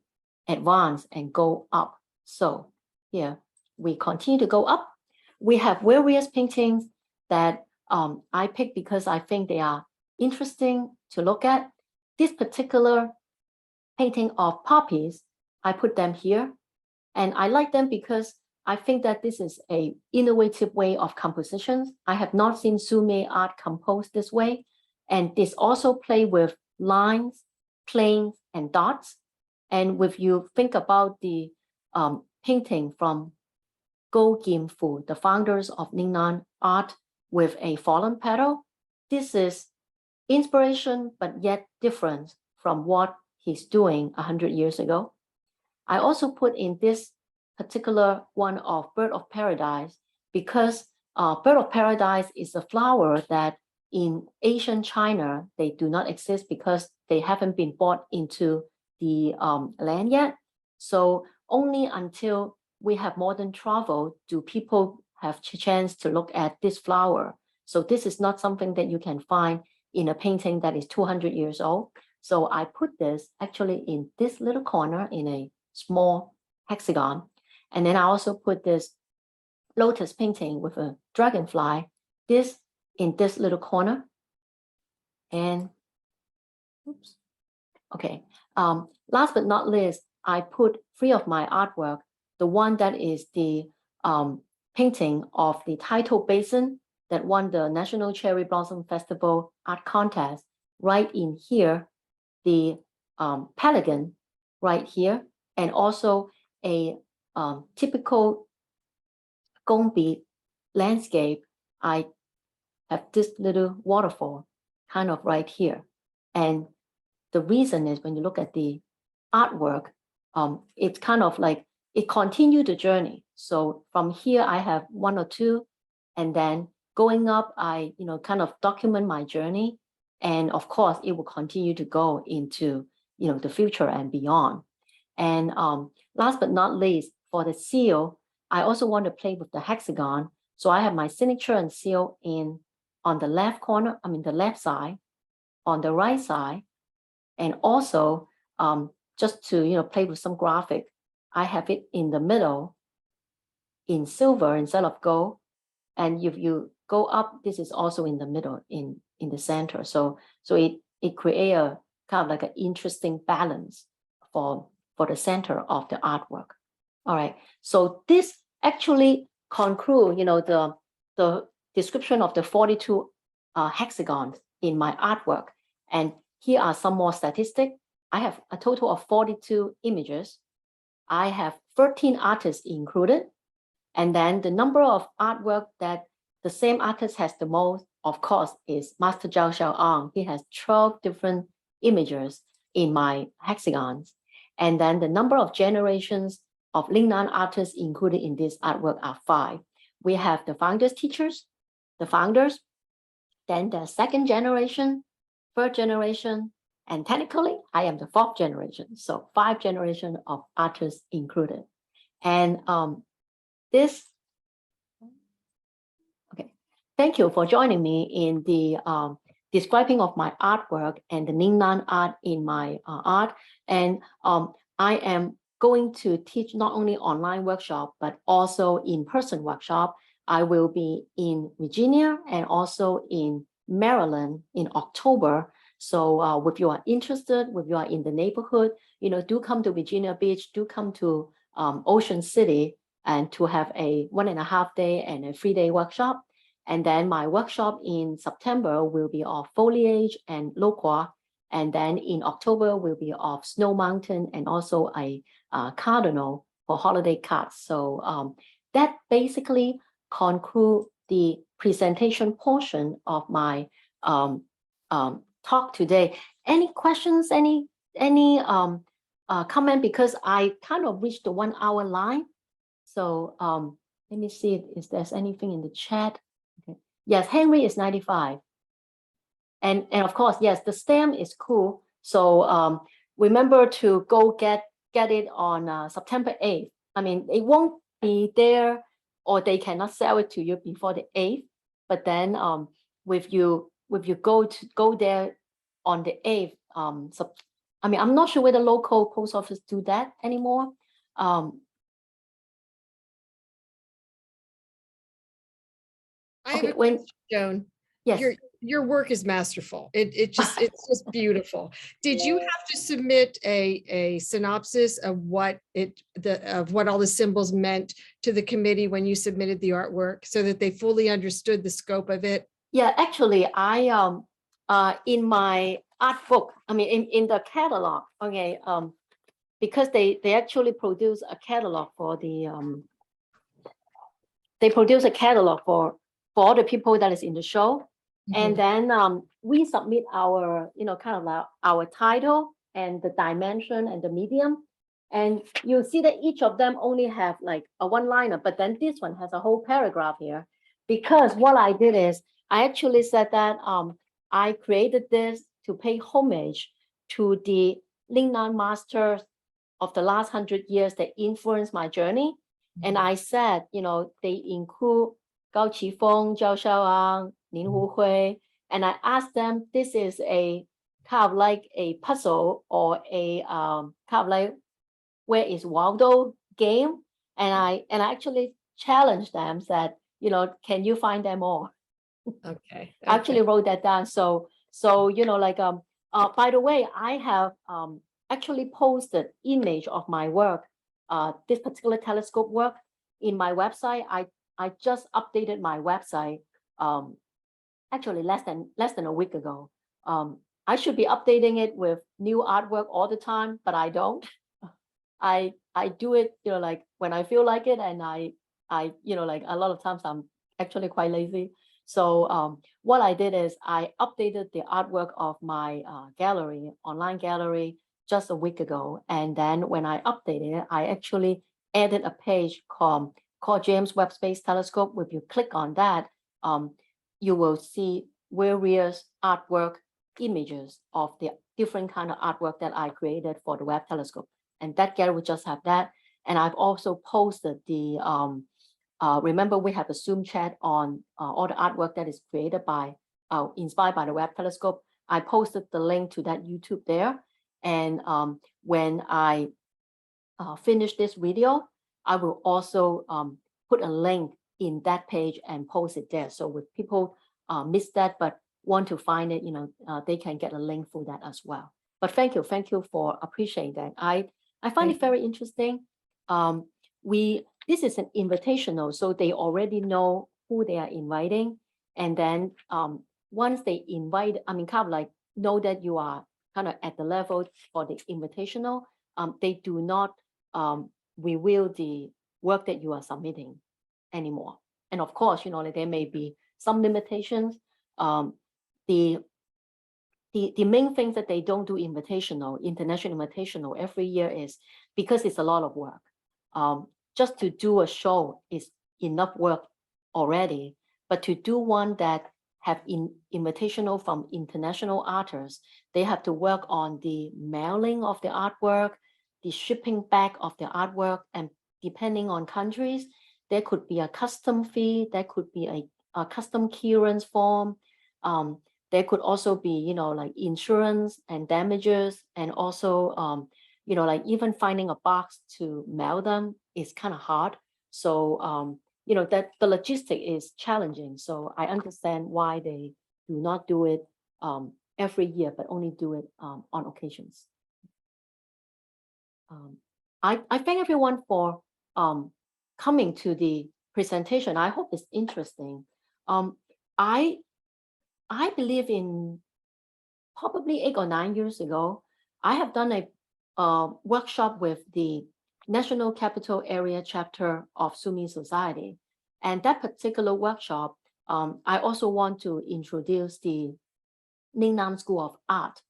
advance and go up. So here we continue to go up. We have various paintings that I picked because I think they are interesting to look at. This particular painting of poppies, I put them here, and I like them because I think that this is an innovative way of compositions. I have not seen Sumi art composed this way, and this also play with lines, planes, and dots. And if you think about the painting from Gao Jian Fu, the founders of Lingnan Art, with a fallen petal, this is inspiration, but yet different from what he's doing 100 years ago. I also put in this particular one of Bird of Paradise because Bird of Paradise is a flower that in Asian China, they do not exist because they haven't been brought into the land yet. So only until we have modern travel do people have a chance to look at this flower. So this is not something that you can find in a painting that is 200 years old. So I put this actually in this little corner in a small hexagon. And then I also put this lotus painting with a dragonfly, this in this little corner. And oops. Okay. Last but not least, I put 3 of my artwork. The one that is the painting of the tidal basin that won the National Cherry Blossom Festival art contest right in here, the pelican right here, and also a typical Gongbi landscape. I have this little waterfall kind of right here. And the reason is when you look at the artwork, it's kind of like it continued the journey. So from here, I have 1 or 2, and then going up, I kind of document my journey. And of course, it will continue to go into the future and beyond. And last but not least, for the seal, I also want to play with the hexagon. So I have my signature and seal on the left corner, the left side, on the right side, and also just to play with some graphic, I have it in the middle in silver instead of gold. And if you go up, this is also in the middle in the center. So it creates a kind of like an interesting balance for the center of the artwork. All right. So this actually concludes, the description of the 42 hexagons in my artwork. And here are some more statistics. I have a total of 42 images. I have 13 artists included. And then the number of artwork that the same artist has the most, of course, is Master Chao Shao-An. He has 12 different images in my hexagons. And then the number of generations of Lingnan artists included in this artwork are 5. We have the founders teachers, the founders, then the 2nd generation, 3rd generation, and technically I am the 4th generation. So 5 generations of artists included. And okay, thank you for joining me in the describing of my artwork and the Lingnan art in my art. And I am going to teach not only online workshop, but also in-person workshop. I will be in Virginia and also in Maryland in October. So if you are interested, if you are in the neighborhood, do come to Virginia Beach, do come to Ocean City, and to have a 1.5 day and a 3-day workshop. And then my workshop in September will be of foliage and loqua. And then in October will be of Snow Mountain and also a cardinal for holiday cards. So that basically concludes the presentation portion of my talk today. Any questions? Any comment? Because I kind of reached the 1 hour line. So let me see if there's anything in the chat. Okay. Yes, Henry is 95. And of course, yes, the stamp is cool. So remember to go get it on September 8th. I mean, it won't be there, or they cannot sell it to you before the 8th. But then if you go there on the 8th, I mean, I'm not sure whether local post office do that anymore. Okay, when Joan, yes. Your work is masterful. It's just beautiful. Did you have to submit a synopsis of what all the symbols meant to the committee when you submitted the artwork, so that they fully understood the scope of it? Yeah, actually, I in my art book, I mean in the catalog, okay, because they actually produce a catalog for the they produce a catalog for all the people that is in the show. And then we submit our, kind of like our title and the dimension and the medium. And you'll see that each of them only have like a one-liner, but then this one has a whole paragraph here. Because what I did is I actually said that I created this to pay homage to the Lingnan Masters of the last 100 years that influenced my journey. And I said, they include Gao Qi Feng, Chao Shao-An, Lam Wu-Fui, and I asked them, this is a kind of like a puzzle or a kind of like where is Waldo game, and I actually challenged them that, can you find them all? Okay. I actually wrote that down. So like by the way, I have actually posted image of my work, this particular telescope work in my website. I just updated my website actually less than a week ago. I should be updating it with new artwork all the time, but I don't. I do it, like when I feel like it, and I like a lot of times I'm actually quite lazy. So what I did is I updated the artwork of my gallery, online gallery, just a week ago. And then when I updated it, I actually added a page called James Webb Space Telescope. If you click on that, you will see various artwork images of the different kind of artwork that I created for the Webb Telescope. And that gallery just have that. And I've also posted the, remember we have a Zoom chat on all the artwork that is created by, inspired by the Webb Telescope. I posted the link to that YouTube there. And when I finish this video, I will also put a link in that page and post it there. So if people miss that but want to find it, they can get a link for that as well. But thank you for appreciating that. I find it very interesting. This is an invitational, so they already know who they are inviting. And then once they invite, I mean, kind of like know that you are kind of at the level for the invitational, they do not reveal the work that you are submitting anymore. And of course, like there may be some limitations. The main things that they don't do invitational, international invitational every year is because it's a lot of work. Just to do a show is enough work already, but to do one that have invitational from international artists, they have to work on the mailing of the artwork, the shipping back of the artwork, and depending on countries, there could be a custom fee, there could be a custom clearance form. There could also be, like insurance and damages, and also, like even finding a box to mail them is kind of hard. So, that the logistic is challenging. So I understand why they do not do it every year, but only do it on occasions. I thank everyone for coming to the presentation. I hope it's interesting. I believe in probably 8 or 9 years ago, I have done a workshop with the National Capital Area chapter of Sumi Society. And that particular workshop, I also want to introduce the Lingnan School of Art.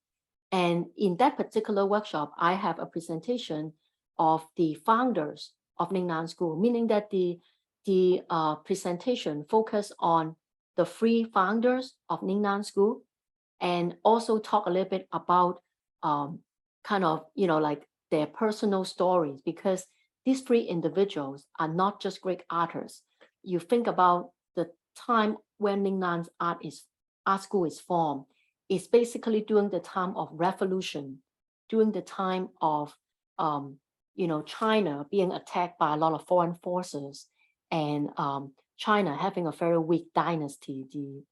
And in that particular workshop, I have a presentation of the founders of Lingnan School, meaning that the presentation focused on the 3 founders of Lingnan School, and also talk a little bit about kind of, like their personal stories, because these 3 individuals are not just great artists. You think about the time when Lingnan's art school is formed. It's basically during the time of revolution, during the time of China being attacked by a lot of foreign forces, and China having a very weak dynasty, the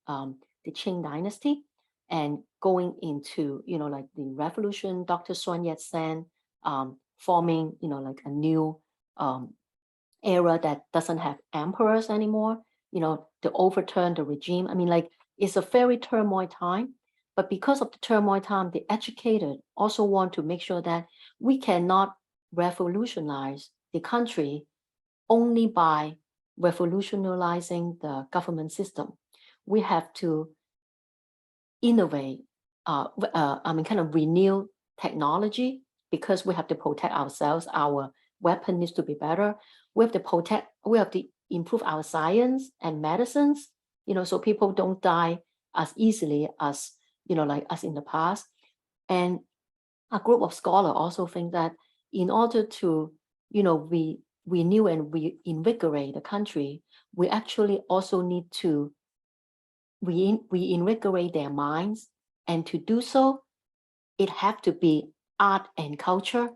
Qing dynasty, and going into like the revolution, Dr. Sun Yat-sen forming like a new era that doesn't have emperors anymore, to overturn the regime. I mean, like, it's a very turmoil time. But because of the turmoil time, the educated also want to make sure that we cannot revolutionize the country only by revolutionizing the government system. We have to innovate, kind of renew technology, because we have to protect ourselves. Our weapon needs to be better. We have to improve our science and medicines, so people don't die as easily as, like us in the past. And a group of scholars also think that in order to, renew and reinvigorate the country, we actually also need to reinvigorate their minds. And to do so, it have to be art and culture,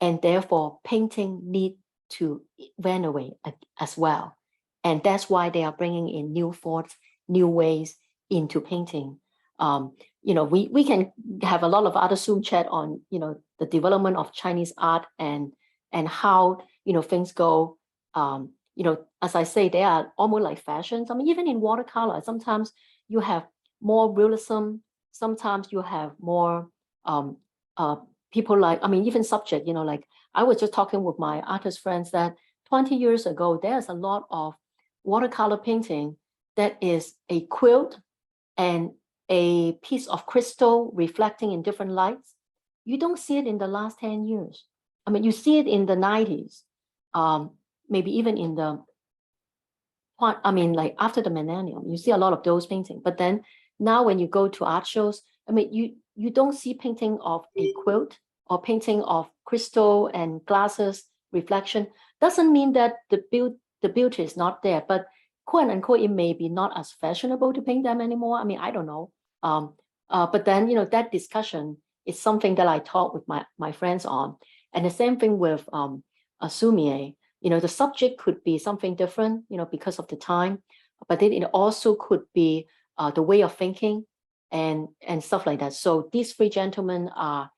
and therefore painting need to renovate as well. And that's why they are bringing in new thoughts, new ways into painting. We can have a lot of other Zoom chat on, the development of Chinese art and how, things go. As I say, they are almost like fashions. I mean, even in watercolor, sometimes you have more realism. Sometimes you have more people like, I mean, even subject, like I was just talking with my artist friends that 20 years ago, there's a lot of watercolor painting that is a quilt and a piece of crystal reflecting in different lights. You don't see it in the last 10 years. I mean, you see it in the 90s, maybe even in the, like after the millennium, you see a lot of those paintings. But then now when you go to art shows, I mean, you don't see painting of a quilt or painting of crystal and glasses reflection. Doesn't mean that the beauty is not there, but quote unquote, it may be not as fashionable to paint them anymore. I mean, I don't know. But then, that discussion is something that I talk with my friends on. And the same thing with Sumi-e. The subject could be something different, because of the time, but then it also could be the way of thinking and stuff like that. So these 3 gentlemen are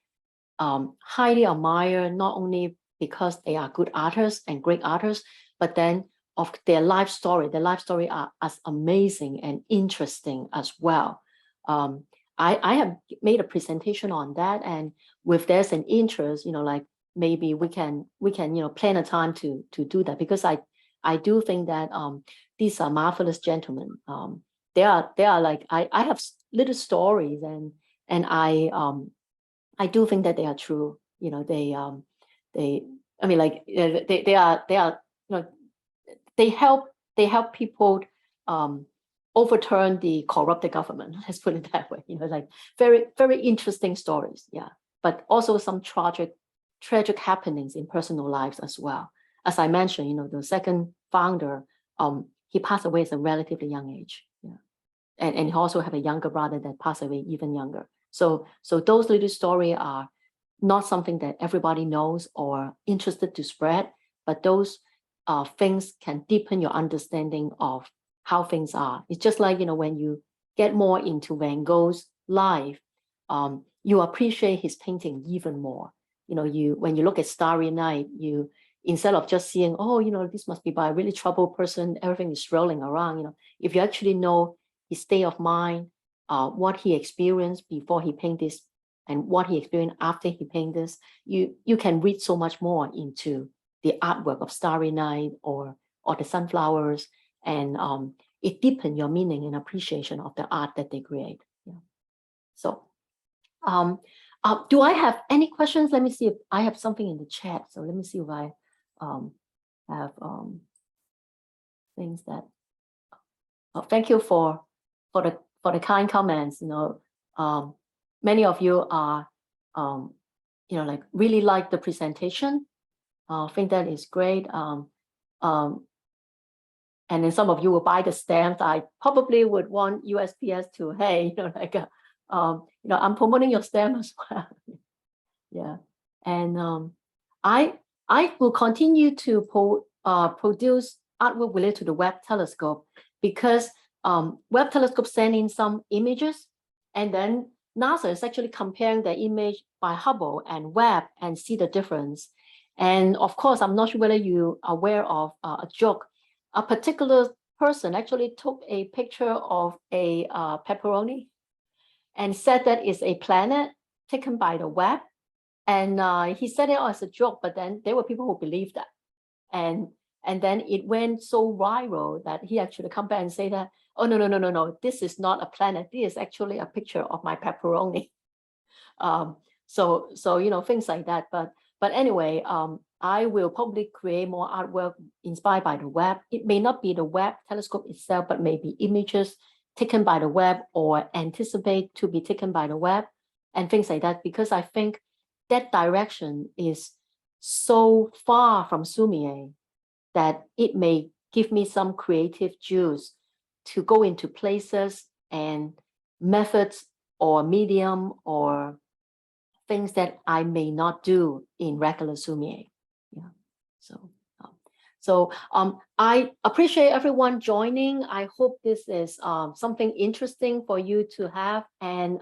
highly admired, not only because they are good artists and great artists, but then of their life story. Their life story are as amazing and interesting as well. I have made a presentation on that, and if there's an interest, like maybe we can plan a time to do that, because I do think that these are marvelous gentlemen. They are like, I have little stories, and I do think that they are true. They I mean, like, they are they help people overturn the corrupted government. Let's put it that way. Like very, very interesting stories. Yeah, but also some tragic happenings in personal lives as well. As I mentioned, the second founder, he passed away at a relatively young age. Yeah, and he also have a younger brother that passed away even younger. So those little stories are not something that everybody knows or interested to spread, but those things can deepen your understanding of how things are. It's just like, when you get more into Van Gogh's life, you appreciate his painting even more. When you look at Starry Night, you, instead of just seeing, oh, this must be by a really troubled person, everything is swirling around, if you actually know his state of mind, what he experienced before he painted this and what he experienced after he painted this, you can read so much more into the artwork of Starry Night or the sunflowers. and it deepens your meaning and appreciation of the art that they create. Yeah. So, do I have any questions? Let me see if I have something in the chat. So let me see if I have things that. Thank you for the kind comments. Many of you are like really like the presentation. I think that is great. And then some of you will buy the stamps. I probably would want USPS to, hey, I'm promoting your stamp as well. Yeah, and I will continue to produce artwork related to the Webb Telescope, because Webb Telescope sent in some images, and then NASA is actually comparing the image by Hubble and Webb and see the difference. And of course, I'm not sure whether you are aware of a joke. A particular person actually took a picture of a pepperoni and said that it's a planet taken by the Webb. And he said it as a joke, but then there were people who believed that. And then it went so viral that he actually come back and say that, oh, no, this is not a planet. This is actually a picture of my pepperoni. So things like that. But anyway, I will probably create more artwork inspired by the Webb. It may not be the Webb telescope itself, but maybe images taken by the Webb or anticipate to be taken by the Webb and things like that, because I think that direction is so far from Sumi-e that it may give me some creative juice to go into places and methods or medium or things that I may not do in regular Sumi-e. Yeah. So I appreciate everyone joining. I hope this is something interesting for you to have. And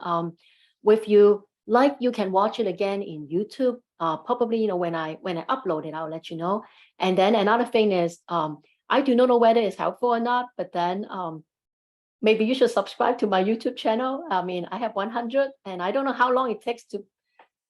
if you like, you can watch it again in YouTube. Probably, when I upload it, I'll let you know. And then another thing is, I do not know whether it's helpful or not, but then maybe you should subscribe to my YouTube channel. I mean, I have 100, and I don't know how long it takes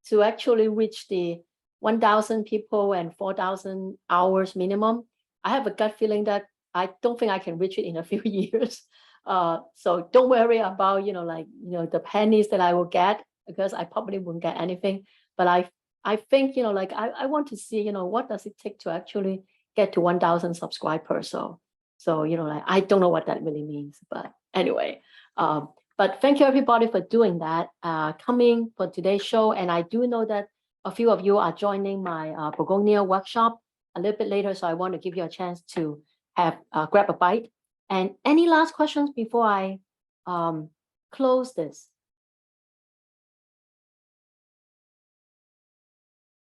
to actually reach the 1,000 people and 4,000 hours minimum. I have a gut feeling that I don't think I can reach it in a few years. So don't worry about, the pennies that I will get, because I probably won't get anything. But I think, I want to see, what does it take to actually get to 1,000 subscribers. So, I don't know what that really means, but anyway, but thank you everybody for doing that, coming for today's show. And I do know that a few of you are joining my Begonia workshop a little bit later. So I want to give you a chance to have grab a bite. And any last questions before I close this?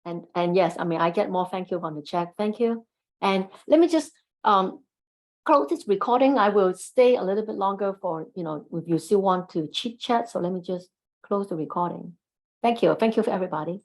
And yes, I mean, I get more thank you on the chat. Thank you. And let me just close this recording. I will stay a little bit longer for, if you still want to chit chat. So let me just close the recording. Thank you. Thank you for everybody.